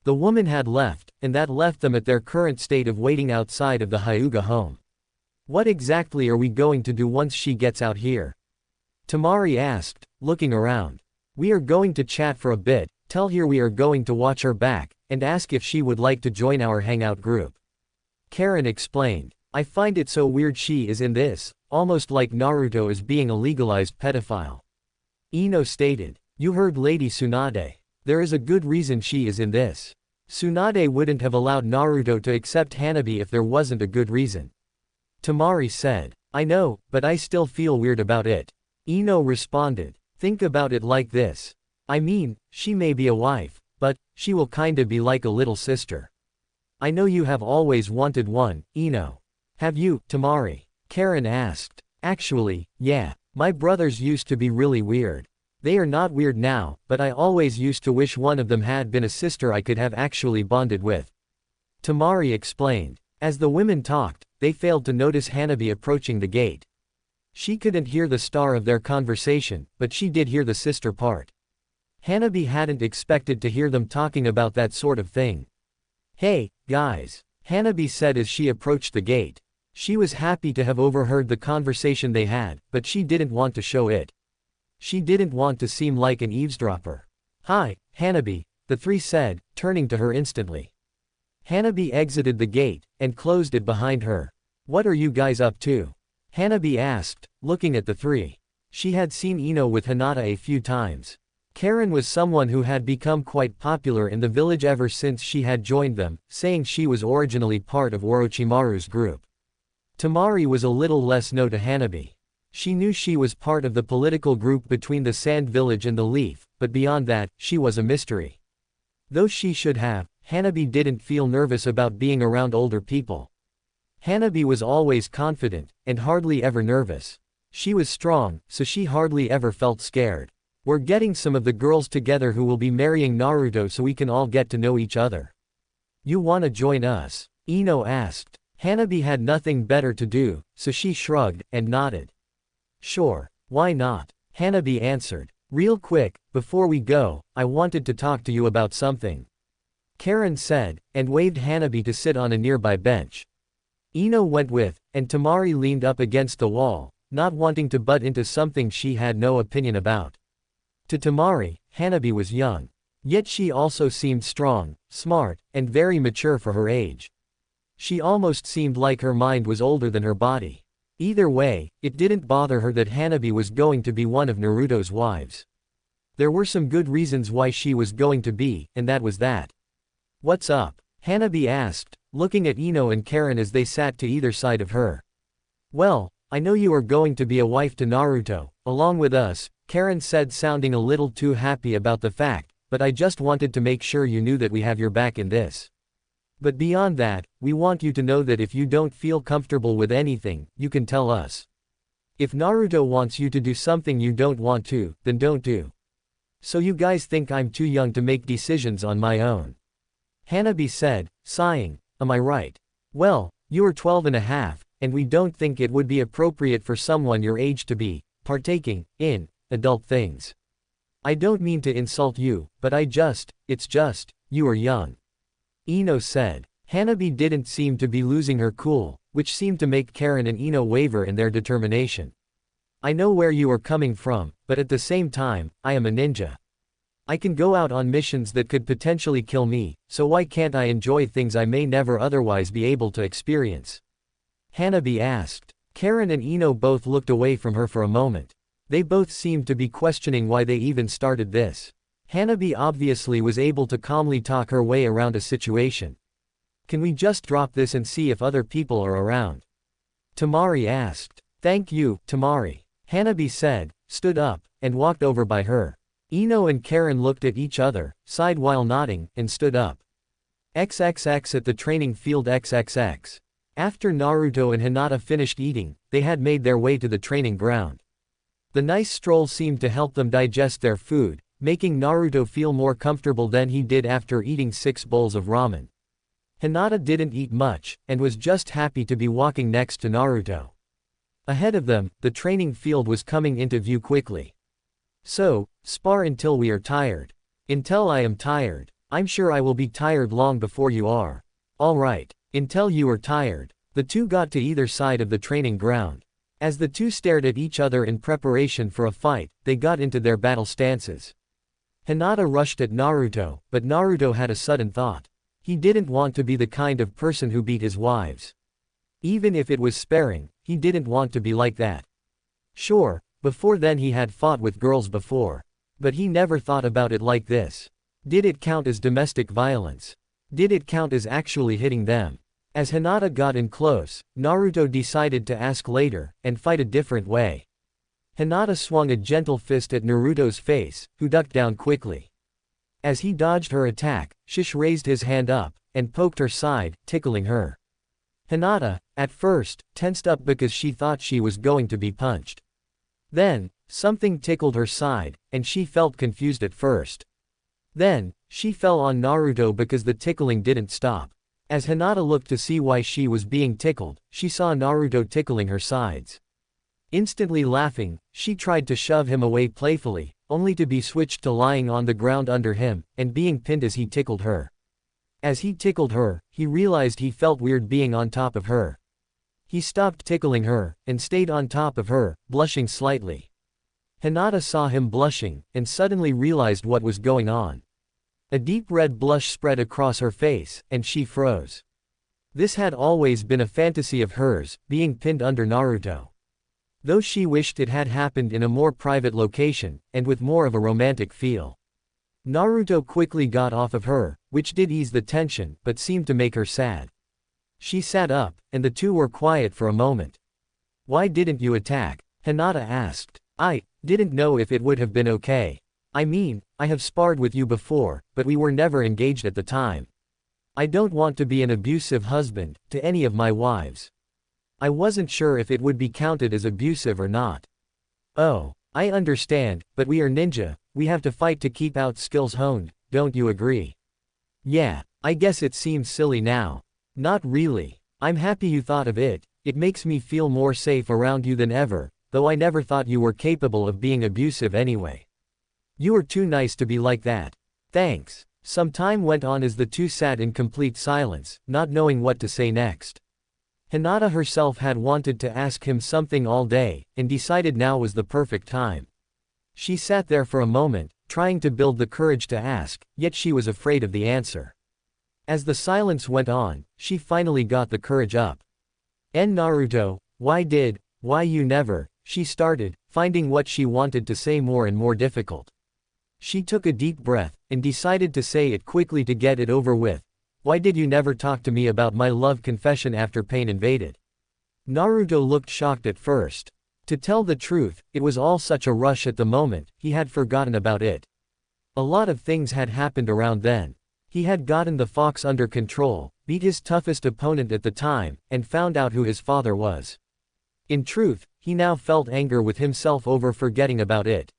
The woman had left, and that left them at their current state of waiting outside of the Hyuga home. "What exactly are we going to do once she gets out here?" Tamari asked, looking around. "We are going to chat for a bit, tell her we are going to watch her back, and ask if she would like to join our hangout group." Karen explained. "I find it so weird she is in this, almost like Naruto is being a legalized pedophile." Ino stated. "You heard Lady Tsunade. There is a good reason she is in this. Tsunade wouldn't have allowed Naruto to accept Hanabi if there wasn't a good reason." Tamari said. "I know, but I still feel weird about it." Ino responded. "Think about it like this. I mean, she may be a wife, but she will kinda be like a little sister. I know you have always wanted one, Ino. Have you, Tamari?" Karen asked. "Actually, yeah. My brothers used to be really weird. They are not weird now, but I always used to wish one of them had been a sister I could have actually bonded with." Tamari explained. As the women talked, they failed to notice Hanabi approaching the gate. She couldn't hear the star of their conversation, but she did hear the sister part. Hanabi hadn't expected to hear them talking about that sort of thing. "Hey, guys," Hanabi said as she approached the gate. She was happy to have overheard the conversation they had, but she didn't want to show it. She didn't want to seem like an eavesdropper. "Hi, Hanabi," the three said, turning to her instantly. Hanabi exited the gate, and closed it behind her. "What are you guys up to?" Hanabi asked, looking at the three. She had seen Ino with Hinata a few times. Karen was someone who had become quite popular in the village ever since she had joined them, saying she was originally part of Orochimaru's group. Tamari was a little less known to Hanabi. She knew she was part of the political group between the Sand Village and the Leaf, but beyond that, she was a mystery. Though she should have, Hanabi didn't feel nervous about being around older people. Hanabi was always confident, and hardly ever nervous. She was strong, so she hardly ever felt scared. "We're getting some of the girls together who will be marrying Naruto so we can all get to know each other. You wanna join us?" Ino asked. Hanabi had nothing better to do, so she shrugged, and nodded. "Sure, why not?" Hanabi answered. "Real quick, before we go, I wanted to talk to you about something," Karen said, and waved Hanabi to sit on a nearby bench. Ino went with, and Tamari leaned up against the wall, not wanting to butt into something she had no opinion about. To Tamari, Hanabi was young. Yet she also seemed strong, smart, and very mature for her age. She almost seemed like her mind was older than her body. Either way, it didn't bother her that Hanabi was going to be one of Naruto's wives. There were some good reasons why she was going to be, and that was that. "What's up?" Hanabi asked, looking at Ino and Karen as they sat to either side of her. "Well, I know you are going to be a wife to Naruto, along with us," Karen said, sounding a little too happy about the fact, "but I just wanted to make sure you knew that we have your back in this. But beyond that, we want you to know that if you don't feel comfortable with anything, you can tell us. If Naruto wants you to do something you don't want to, then don't do. So you guys think I'm too young to make decisions on my own?" Hanabi said, sighing. "Am I right? Well, you are 12 and a half, and we don't think it would be appropriate for someone your age to be partaking in adult things. I don't mean to insult you, but it's just, you are young," Ino said. Hanabi didn't seem to be losing her cool, which seemed to make Karen and Ino waver in their determination. "I know where you are coming from, but at the same time, I am a ninja. I can go out on missions that could potentially kill me, so why can't I enjoy things I may never otherwise be able to experience? Hanabi asked. Karen and Ino both looked away from her for a moment. They both seemed to be questioning why they even started this. Hanabi obviously was able to calmly talk her way around a situation. Can we just drop this and see if other people are around? Tamari asked. Thank you, Tamari. Hanabi said, stood up, and walked over by her. Ino and Karen looked at each other, sighed while nodding, and stood up. XXX at the training field XXX. After Naruto and Hinata finished eating, they had made their way to the training ground. The nice stroll seemed to help them digest their food, making Naruto feel more comfortable than he did after eating 6 bowls of ramen. Hinata didn't eat much, and was just happy to be walking next to Naruto. Ahead of them, the training field was coming into view quickly. So, spar until we are tired. Until I am tired. I'm sure I will be tired long before you are. Alright. Until you are tired. The two got to either side of the training ground. As the two stared at each other in preparation for a fight, they got into their battle stances. Hinata rushed at Naruto, but Naruto had a sudden thought. He didn't want to be the kind of person who beat his wives. Even if it was sparing, he didn't want to be like that. Sure, before then he had fought with girls before. But he never thought about it like this. Did it count as domestic violence? Did it count as actually hitting them? As Hinata got in close, Naruto decided to ask later, and fight a different way. Hinata swung a gentle fist at Naruto's face, who ducked down quickly. As he dodged her attack, Shish raised his hand up, and poked her side, tickling her. Hinata, at first, tensed up because she thought she was going to be punched. Then, something tickled her side, and she felt confused at first. Then, she fell on Naruto because the tickling didn't stop. As Hinata looked to see why she was being tickled, she saw Naruto tickling her sides. Instantly laughing, she tried to shove him away playfully, only to be switched to lying on the ground under him, and being pinned as he tickled her. As he tickled her, he realized he felt weird being on top of her. He stopped tickling her, and stayed on top of her, blushing slightly. Hinata saw him blushing, and suddenly realized what was going on. A deep red blush spread across her face, and she froze. This had always been a fantasy of hers, being pinned under Naruto. Though she wished it had happened in a more private location, and with more of a romantic feel. Naruto quickly got off of her, which did ease the tension, but seemed to make her sad. She sat up, and the two were quiet for a moment. Why didn't you attack? Hinata asked. I didn't know if it would have been okay. I mean, I have sparred with you before, but we were never engaged at the time. I don't want to be an abusive husband to any of my wives. I wasn't sure if it would be counted as abusive or not. Oh, I understand, but we are ninja, we have to fight to keep our skills honed, don't you agree? Yeah, I guess it seems silly now. Not really. I'm happy you thought of it, it makes me feel more safe around you than ever, though I never thought you were capable of being abusive anyway. You are too nice to be like that. Thanks. Some time went on as the two sat in complete silence, not knowing what to say next. Hinata herself had wanted to ask him something all day, and decided now was the perfect time. She sat there for a moment, trying to build the courage to ask, yet she was afraid of the answer. As the silence went on, she finally got the courage up. Naruto, why you never, she started, finding what she wanted to say more and more difficult. She took a deep breath, and decided to say it quickly to get it over with. Why did you never talk to me about my love confession after pain invaded? Naruto looked shocked at first. To tell the truth, it was all such a rush at the moment, he had forgotten about it. A lot of things had happened around then. He had gotten the fox under control, beat his toughest opponent at the time, and found out who his father was. In truth, he now felt anger with himself over forgetting about it.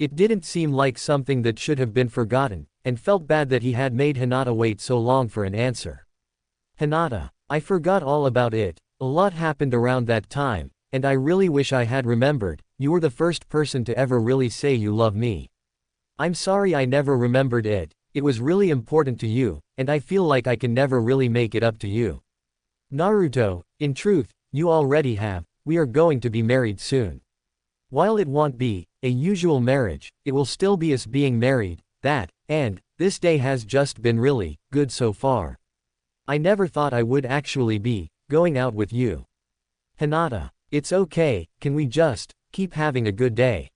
It didn't seem like something that should have been forgotten, and felt bad that he had made Hinata wait so long for an answer. Hinata, I forgot all about it, a lot happened around that time, and I really wish I had remembered, you were the first person to ever really say you love me. I'm sorry I never remembered it, it was really important to you, and I feel like I can never really make it up to you. Naruto, in truth, you already have, we are going to be married soon. While it won't be a usual marriage, it will still be us being married, and this day has just been really good so far. I never thought I would actually be going out with you. Hinata. It's okay, can we just keep having a good day?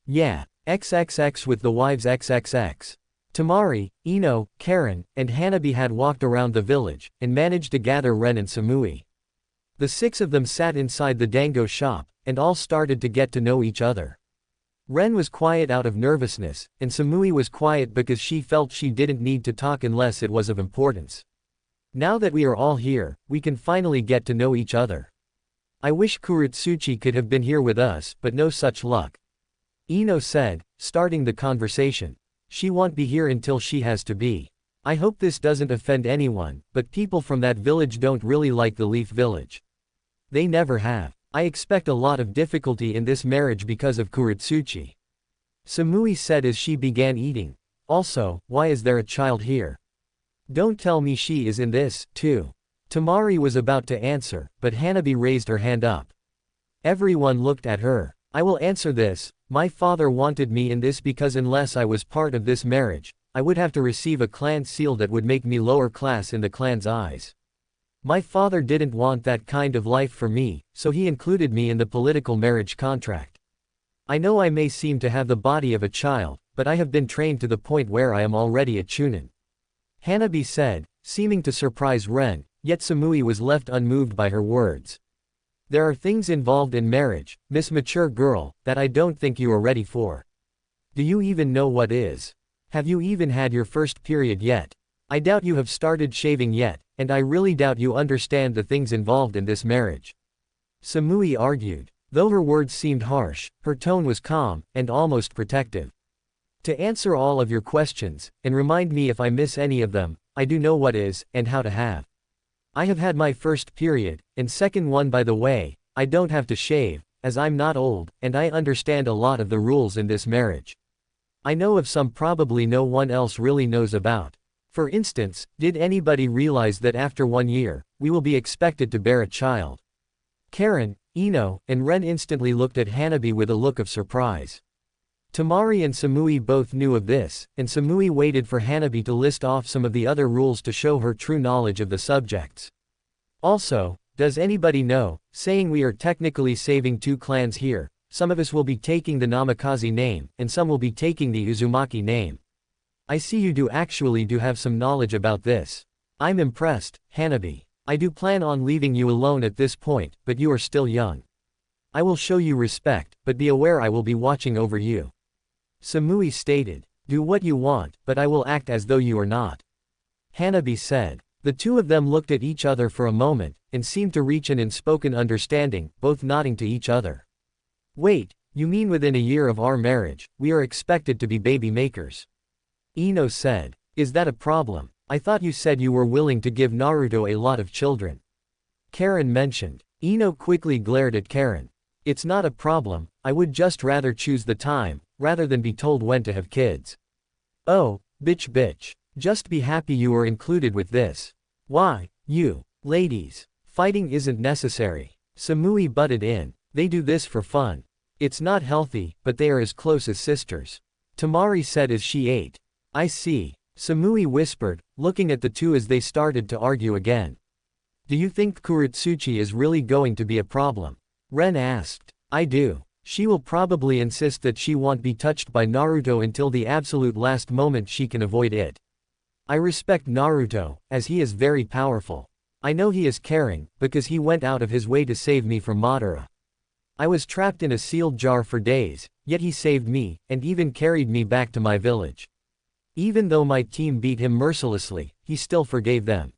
Yeah. XXX with the wives XXX. Temari, Ino, Karen, and Hanabi had walked around the village, and managed to gather Ren and Samui. The 6 of them sat inside the dango shop, and all started to get to know each other. Ren was quiet out of nervousness, and Samui was quiet because she felt she didn't need to talk unless it was of importance. Now that we are all here, we can finally get to know each other. I wish Kuretsuchi could have been here with us, but no such luck. Ino said, starting the conversation. She won't be here until she has to be. I hope this doesn't offend anyone, but people from that village don't really like the Leaf Village. They never have. I expect a lot of difficulty in this marriage because of Kuretsuchi. Samui said as she began eating. Also, why is there a child here? Don't tell me she is in this, too. Temari was about to answer, but Hanabi raised her hand up. Everyone looked at her. I will answer this. My father wanted me in this because unless I was part of this marriage, I would have to receive a clan seal that would make me lower class in the clan's eyes. My father didn't want that kind of life for me, so he included me in the political marriage contract. I know I may seem to have the body of a child, but I have been trained to the point where I am already a chunin. Hanabi said, seeming to surprise Ren, yet Samui was left unmoved by her words. There are things involved in marriage, Miss Mature Girl, that I don't think you are ready for. Do you even know what is? Have you even had your first period yet? I doubt you have started shaving yet, and I really doubt you understand the things involved in this marriage. Samui argued. Though her words seemed harsh, her tone was calm, and almost protective. To answer all of your questions, and remind me if I miss any of them, I do know what is, and how to have. I have had my first period, and second one by the way, I don't have to shave, as I'm not old, and I understand a lot of the rules in this marriage. I know of some probably no one else really knows about. For instance, did anybody realize that after 1 year, we will be expected to bear a child? Karen, Ino, and Ren instantly looked at Hanabi with a look of surprise. Temari and Samui both knew of this, and Samui waited for Hanabi to list off some of the other rules to show her true knowledge of the subjects. Also, does anybody know, saying we are technically saving 2 clans here, some of us will be taking the Namikaze name, and some will be taking the Uzumaki name. I see you do actually have some knowledge about this. I'm impressed, Hanabi. I do plan on leaving you alone at this point, but you are still young. I will show you respect, but be aware I will be watching over you. Samui stated. Do what you want, but I will act as though you are not. Hanabi said. The 2 of them looked at each other for a moment, and seemed to reach an unspoken understanding, both nodding to each other. Wait, you mean within a year of our marriage, we are expected to be baby makers? Ino said. Is that a problem? I thought you said you were willing to give Naruto a lot of children. Karen mentioned. Ino quickly glared at Karen. It's not a problem, I would just rather choose the time, rather than be told when to have kids. Oh, bitch. Just be happy you are included with this. Why, you, ladies, fighting isn't necessary. Samui butted in. They do this for fun. It's not healthy, but they are as close as sisters. Temari said as she ate. I see. Samui whispered, looking at the 2 as they started to argue again. Do you think Kuretsuchi is really going to be a problem? Ren asked. I do. She will probably insist that she won't be touched by Naruto until the absolute last moment she can avoid it. I respect Naruto, as he is very powerful. I know he is caring, because he went out of his way to save me from Madara. I was trapped in a sealed jar for days, yet he saved me, and even carried me back to my village. Even though my team beat him mercilessly, he still forgave them.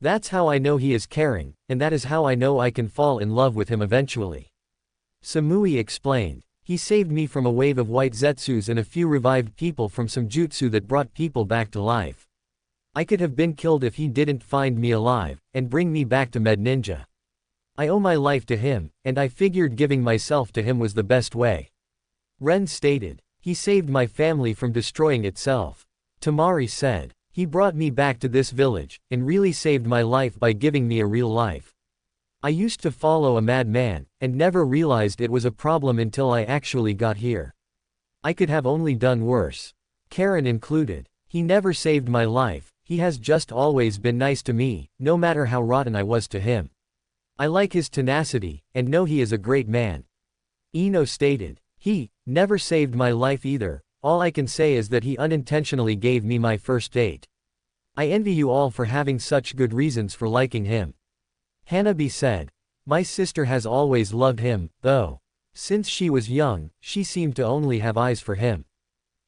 That's how I know he is caring, and that is how I know I can fall in love with him eventually. Samui explained. He saved me from a wave of white zetsus and a few revived people from some jutsu that brought people back to life. I could have been killed if he didn't find me alive, and bring me back to Med Ninja. I owe my life to him, and I figured giving myself to him was the best way. Ren stated. He saved my family from destroying itself. Temari said. He brought me back to this village, and really saved my life by giving me a real life. I used to follow a madman, and never realized it was a problem until I actually got here. I could have only done worse. Karen included. He never saved my life, he has just always been nice to me, no matter how rotten I was to him. I like his tenacity, and know he is a great man. Ino stated. He never saved my life either, all I can say is that he unintentionally gave me my first date. I envy you all for having such good reasons for liking him. Hanabi said. My sister has always loved him, though. Since she was young, she seemed to only have eyes for him.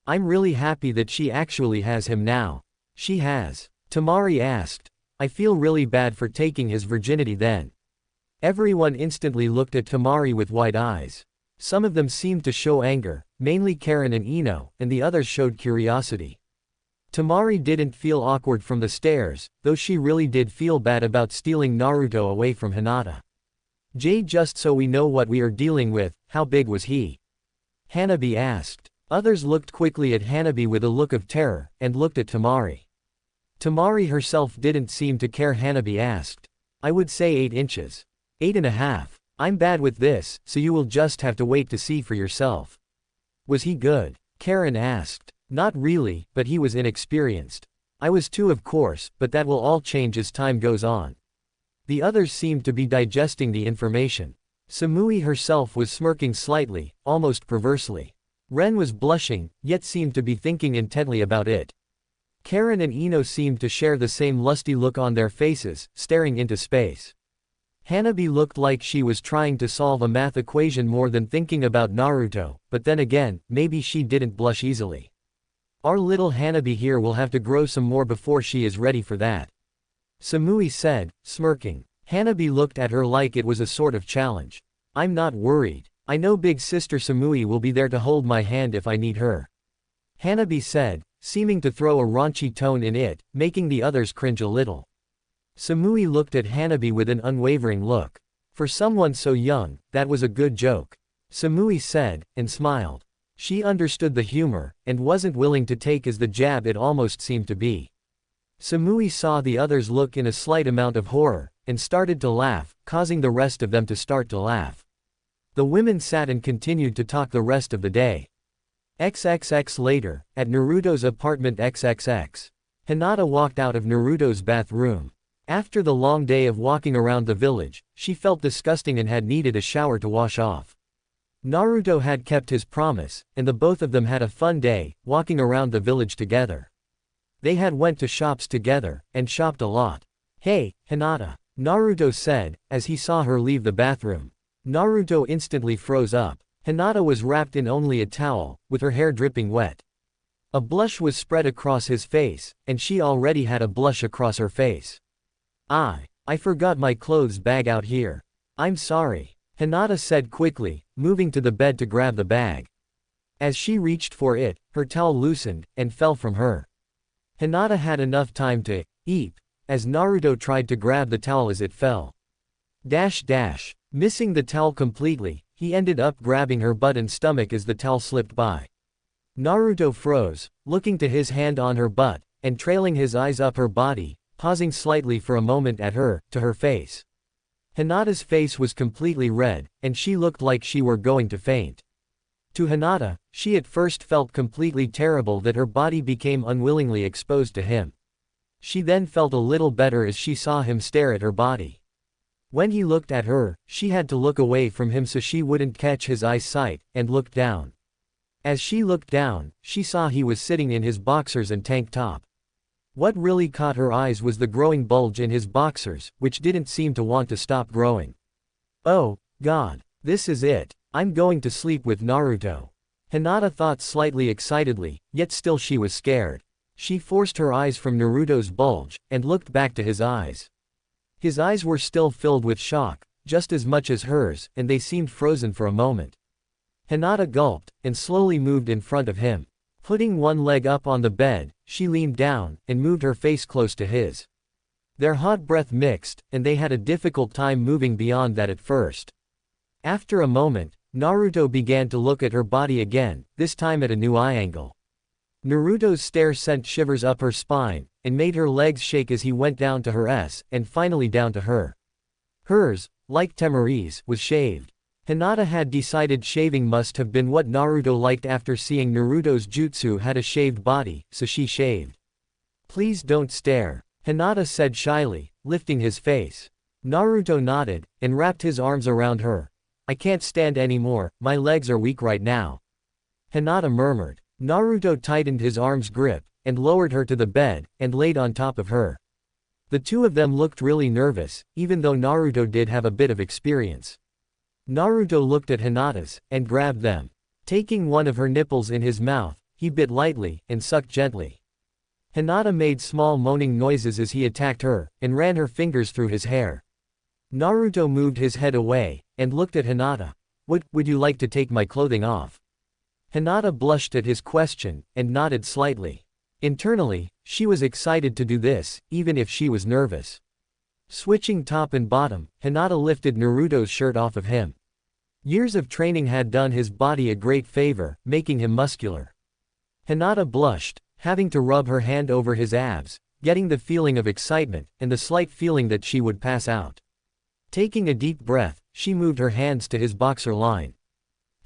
I'm really happy that she actually has him now. She has. Tamari asked. I feel really bad for taking his virginity then. Everyone instantly looked at Tamari with wide eyes. Some of them seemed to show anger, mainly Karen and Ino, and the others showed curiosity. Tamari didn't feel awkward from the stares, though she really did feel bad about stealing Naruto away from Hinata. Just so we know what we are dealing with, how big was he? Hanabi asked. Others looked quickly at Hanabi with a look of terror, and looked at Tamari. Tamari herself didn't seem to care. Hanabi asked. I would say 8 inches. 8.5. I'm bad with this, so you will just have to wait to see for yourself. Was he good? Karen asked. Not really, but he was inexperienced. I was too, of course, but that will all change as time goes on. The others seemed to be digesting the information. Samui herself was smirking slightly, almost perversely. Ren was blushing, yet seemed to be thinking intently about it. Karen and Ino seemed to share the same lusty look on their faces, staring into space. Hanabi looked like she was trying to solve a math equation more than thinking about Naruto, but then again, maybe she didn't blush easily. Our little Hanabi here will have to grow some more before she is ready for that. Samui said, smirking. Hanabi looked at her like it was a sort of challenge. I'm not worried. I know big sister Samui will be there to hold my hand if I need her. Hanabi said, seeming to throw a raunchy tone in it, making the others cringe a little. Samui looked at Hanabi with an unwavering look. For someone so young, that was a good joke. Samui said, and smiled. She understood the humor, and wasn't willing to take as the jab it almost seemed to be. Samui saw the others look in a slight amount of horror, and started to laugh, causing the rest of them to start to laugh. The women sat and continued to talk the rest of the day. XXX later, at Naruto's apartment XXX. Hinata walked out of Naruto's bathroom. After the long day of walking around the village, she felt disgusting and had needed a shower to wash off. Naruto had kept his promise, and the both of them had a fun day, walking around the village together. They had went to shops together, and shopped a lot. Hey, Hinata, Naruto said, as he saw her leave the bathroom. Naruto instantly froze up. Hinata was wrapped in only a towel, with her hair dripping wet. A blush was spread across his face, and she already had a blush across her face. I forgot my clothes bag out here. I'm sorry, Hinata said quickly, moving to the bed to grab the bag. As she reached for it, her towel loosened, and fell from her. Hinata had enough time to eep, as Naruto tried to grab the towel as it fell. Missing the towel completely, he ended up grabbing her butt and stomach as the towel slipped by. Naruto froze, looking to his hand on her butt, and trailing his eyes up her body, pausing slightly for a moment at her, to her face. Hinata's face was completely red, and she looked like she were going to faint. To Hinata, she at first felt completely terrible that her body became unwillingly exposed to him. She then felt a little better as she saw him stare at her body. When he looked at her, she had to look away from him so she wouldn't catch his eyesight, and looked down. As she looked down, she saw he was sitting in his boxers and tank top. What really caught her eyes was the growing bulge in his boxers, which didn't seem to want to stop growing. Oh, God. This is it. I'm going to sleep with Naruto. Hinata thought slightly excitedly, yet still she was scared. She forced her eyes from Naruto's bulge, and looked back to his eyes. His eyes were still filled with shock, just as much as hers, and they seemed frozen for a moment. Hinata gulped, and slowly moved in front of him. Putting one leg up on the bed, she leaned down, and moved her face close to his. Their hot breath mixed, and they had a difficult time moving beyond that at first. After a moment, Naruto began to look at her body again, this time at a new eye angle. Naruto's stare sent shivers up her spine, and made her legs shake as he went down to her and finally down to her. Hers, like Temari's, was shaved. Hinata had decided shaving must have been what Naruto liked after seeing Naruto's jutsu had a shaved body, so she shaved. Please don't stare, Hinata said shyly, lifting his face. Naruto nodded, and wrapped his arms around her. I can't stand anymore, my legs are weak right now. Hinata murmured. Naruto tightened his arm's grip, and lowered her to the bed, and laid on top of her. The two of them looked really nervous, even though Naruto did have a bit of experience. Naruto looked at Hinata's, and grabbed them. Taking one of her nipples in his mouth, he bit lightly, and sucked gently. Hinata made small moaning noises as he attacked her, and ran her fingers through his hair. Naruto moved his head away, and looked at Hinata. Would you like to take my clothing off? Hinata blushed at his question, and nodded slightly. Internally, she was excited to do this, even if she was nervous. Switching top and bottom, Hinata lifted Naruto's shirt off of him. Years of training had done his body a great favor, making him muscular. Hinata blushed, having to rub her hand over his abs, getting the feeling of excitement, and the slight feeling that she would pass out. Taking a deep breath, she moved her hands to his boxer line.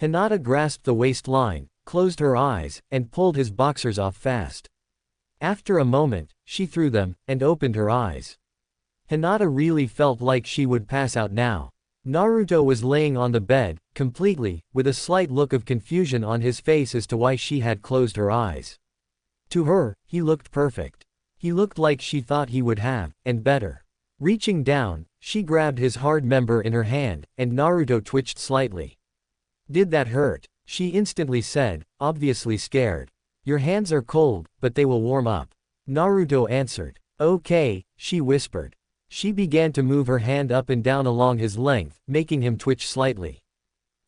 Hinata grasped the waistline, closed her eyes, and pulled his boxers off fast. After a moment, she threw them, and opened her eyes. Hinata really felt like she would pass out now. Naruto was laying on the bed, completely, with a slight look of confusion on his face as to why she had closed her eyes. To her, he looked perfect. He looked like she thought he would have, and better. Reaching down, she grabbed his hard member in her hand, and Naruto twitched slightly. Did that hurt? She instantly said, obviously scared. Your hands are cold, but they will warm up. Naruto answered. Okay, she whispered. She began to move her hand up and down along his length, making him twitch slightly.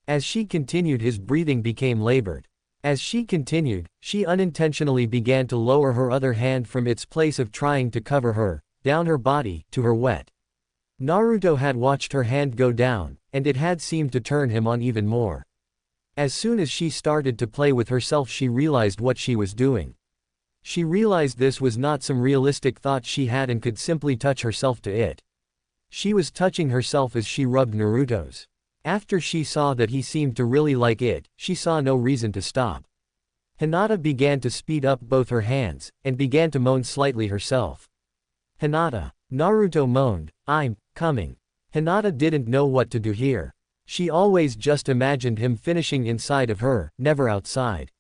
As she continued, his breathing became labored. As she continued, she unintentionally began to lower her other hand from its place of trying to cover her, down her body, to her wet. Naruto had watched her hand go down, and it had seemed to turn him on even more. As soon as she started to play with herself, she realized what she was doing. She realized this was not some realistic thought she had and could simply touch herself to it. She was touching herself as she rubbed Naruto's. After she saw that he seemed to really like it, she saw no reason to stop. Hinata began to speed up both her hands, and began to moan slightly herself. Hinata. Naruto moaned, I'm coming. Hinata didn't know what to do here. She always just imagined him finishing inside of her, never outside.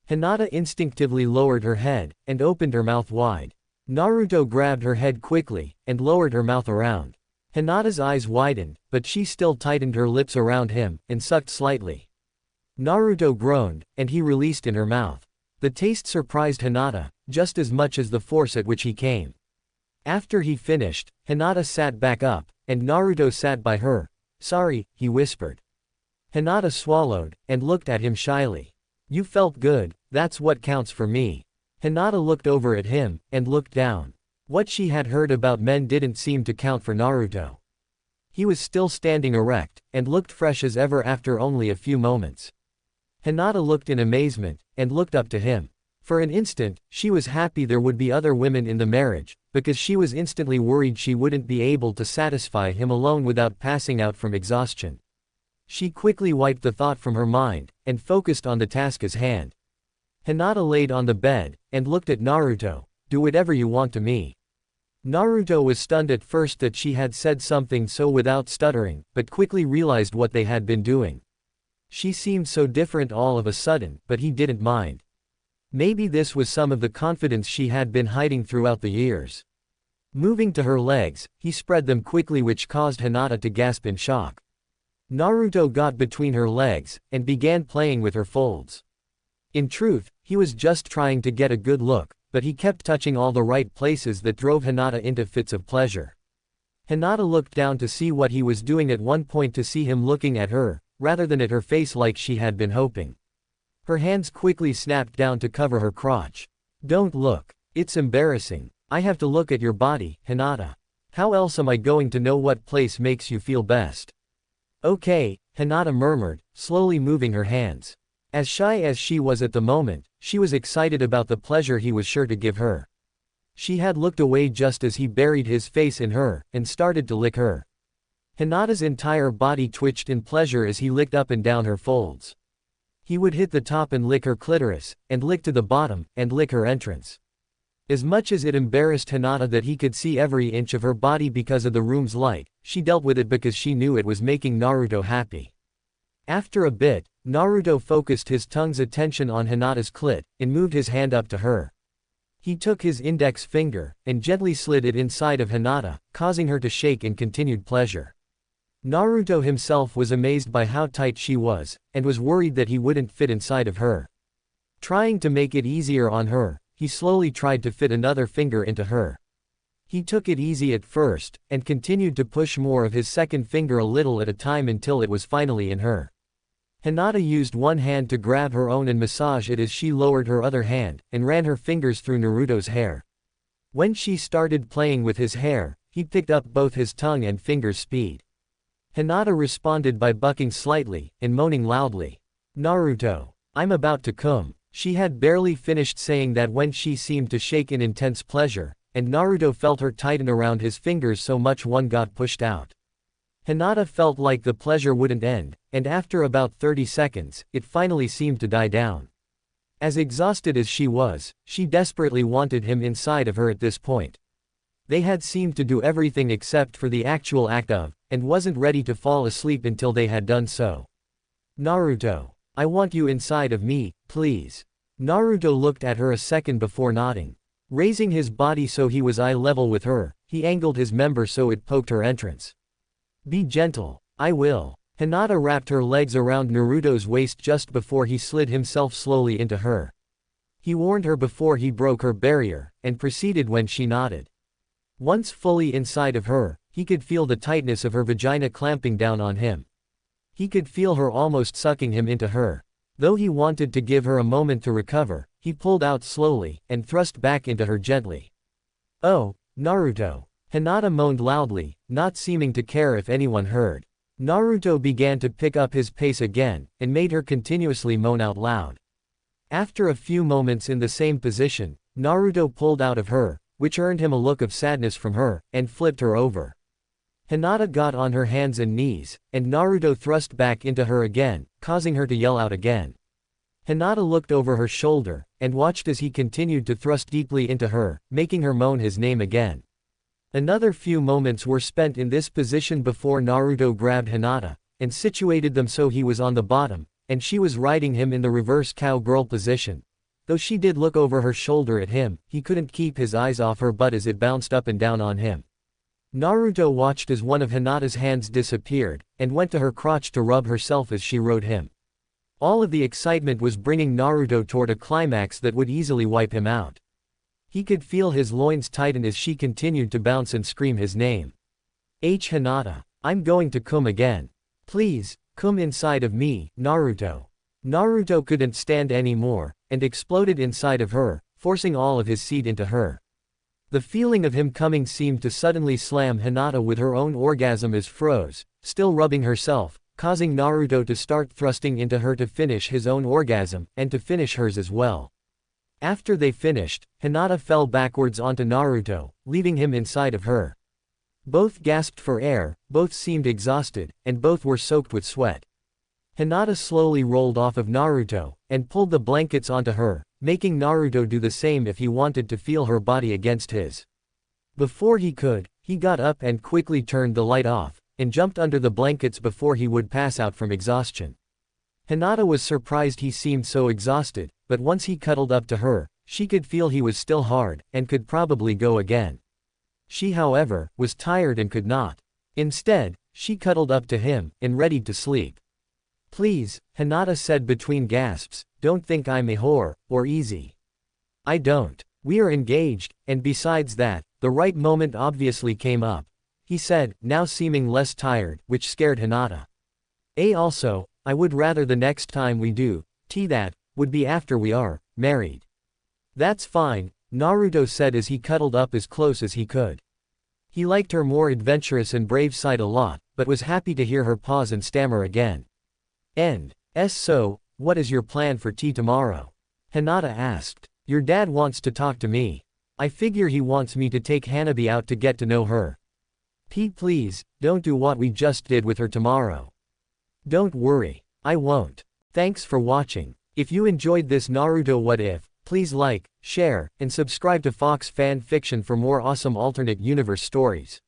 Hinata instinctively lowered her head, and opened her mouth wide. Naruto grabbed her head quickly, and lowered her mouth around. Hinata's eyes widened, but she still tightened her lips around him, and sucked slightly. Naruto groaned, and he released in her mouth. The taste surprised Hinata, just as much as the force at which he came. After he finished, Hinata sat back up, and Naruto sat by her. Sorry, he whispered. Hinata swallowed, and looked at him shyly. You felt good, that's what counts for me. Hinata looked over at him, and looked down. What she had heard about men didn't seem to count for Naruto. He was still standing erect, and looked fresh as ever after only a few moments. Hinata looked in amazement, and looked up to him. For an instant, she was happy there would be other women in the marriage, because she was instantly worried she wouldn't be able to satisfy him alone without passing out from exhaustion. She quickly wiped the thought from her mind, and focused on the task at hand. Hinata laid on the bed, and looked at Naruto. Do whatever you want to me. Naruto was stunned at first that she had said something so without stuttering, but quickly realized what they had been doing. She seemed so different all of a sudden, but he didn't mind. Maybe this was some of the confidence she had been hiding throughout the years. Moving to her legs, he spread them quickly, which caused Hinata to gasp in shock. Naruto got between her legs, and began playing with her folds. In truth, he was just trying to get a good look, but he kept touching all the right places that drove Hinata into fits of pleasure. Hinata looked down to see what he was doing, at one point to see him looking at her, rather than at her face like she had been hoping. Her hands quickly snapped down to cover her crotch. Don't look. It's embarrassing. I have to look at your body, Hinata. How else am I going to know what place makes you feel best? Okay, Hinata murmured, slowly moving her hands. As shy as she was at the moment, she was excited about the pleasure he was sure to give her. She had looked away just as he buried his face in her, and started to lick her. Hinata's entire body twitched in pleasure as he licked up and down her folds. He would hit the top and lick her clitoris, and lick to the bottom, and lick her entrance. As much as it embarrassed Hinata that he could see every inch of her body because of the room's light, she dealt with it because she knew it was making Naruto happy. After a bit, Naruto focused his tongue's attention on Hinata's clit, and moved his hand up to her. He took his index finger, and gently slid it inside of Hinata, causing her to shake in continued pleasure. Naruto himself was amazed by how tight she was, and was worried that he wouldn't fit inside of her. Trying to make it easier on her, he slowly tried to fit another finger into her. He took it easy at first, and continued to push more of his second finger a little at a time until it was finally in her. Hinata used one hand to grab her own and massage it as she lowered her other hand, and ran her fingers through Naruto's hair. When she started playing with his hair, he picked up both his tongue and fingers' speed. Hinata responded by bucking slightly, and moaning loudly. "Naruto, I'm about to come." She had barely finished saying that when she seemed to shake in intense pleasure, and Naruto felt her tighten around his fingers so much one got pushed out. Hinata felt like the pleasure wouldn't end, and after about 30 seconds, it finally seemed to die down. As exhausted as she was, she desperately wanted him inside of her at this point. They had seemed to do everything except for the actual act of, and wasn't ready to fall asleep until they had done so. "Naruto, I want you inside of me, please." Naruto looked at her a second before nodding. Raising his body so he was eye level with her, he angled his member so it poked her entrance. "Be gentle, I will." Hinata wrapped her legs around Naruto's waist just before he slid himself slowly into her. He warned her before he broke her barrier, and proceeded when she nodded. Once fully inside of her, he could feel the tightness of her vagina clamping down on him. He could feel her almost sucking him into her. Though he wanted to give her a moment to recover, he pulled out slowly, and thrust back into her gently. "Oh, Naruto." Hinata moaned loudly, not seeming to care if anyone heard. Naruto began to pick up his pace again, and made her continuously moan out loud. After a few moments in the same position, Naruto pulled out of her, which earned him a look of sadness from her, and flipped her over. Hinata got on her hands and knees, and Naruto thrust back into her again, causing her to yell out again. Hinata looked over her shoulder, and watched as he continued to thrust deeply into her, making her moan his name again. Another few moments were spent in this position before Naruto grabbed Hinata, and situated them so he was on the bottom, and she was riding him in the reverse cowgirl position. Though she did look over her shoulder at him, he couldn't keep his eyes off her butt as it bounced up and down on him. Naruto watched as one of Hinata's hands disappeared, and went to her crotch to rub herself as she rode him. All of the excitement was bringing Naruto toward a climax that would easily wipe him out. He could feel his loins tighten as she continued to bounce and scream his name. Hinata, I'm going to come again. Please, come inside of me, Naruto." Naruto couldn't stand anymore, and exploded inside of her, forcing all of his seed into her. The feeling of him coming seemed to suddenly slam Hinata with her own orgasm as froze, still rubbing herself, causing Naruto to start thrusting into her to finish his own orgasm, and to finish hers as well. After they finished, Hinata fell backwards onto Naruto, leaving him inside of her. Both gasped for air, both seemed exhausted, and both were soaked with sweat. Hinata slowly rolled off of Naruto, and pulled the blankets onto her, making Naruto do the same if he wanted to feel her body against his. Before he could, he got up and quickly turned the light off, and jumped under the blankets before he would pass out from exhaustion. Hinata was surprised he seemed so exhausted, but once he cuddled up to her, she could feel he was still hard, and could probably go again. She, however, was tired and could not. Instead, she cuddled up to him, and readied to sleep. "Please," Hinata said between gasps, "don't think I'm a whore, or easy. I don't. We are engaged, and besides that, the right moment obviously came up," he said, now seeming less tired, which scared Hinata. Also, I would rather the next time we do, that, would be after we are married." "That's fine," Naruto said as he cuddled up as close as he could. He liked her more adventurous and brave side a lot, but was happy to hear her pause and stammer again. So, what is your plan for tea tomorrow?" Hinata asked. "Your dad wants to talk to me. I figure he wants me to take Hanabi out to get to know her." Please, don't do what we just did with her tomorrow. Don't worry. I won't. Thanks for watching. If you enjoyed this Naruto What If, please like, share, and subscribe to Fox Fan Fiction for more awesome alternate universe stories.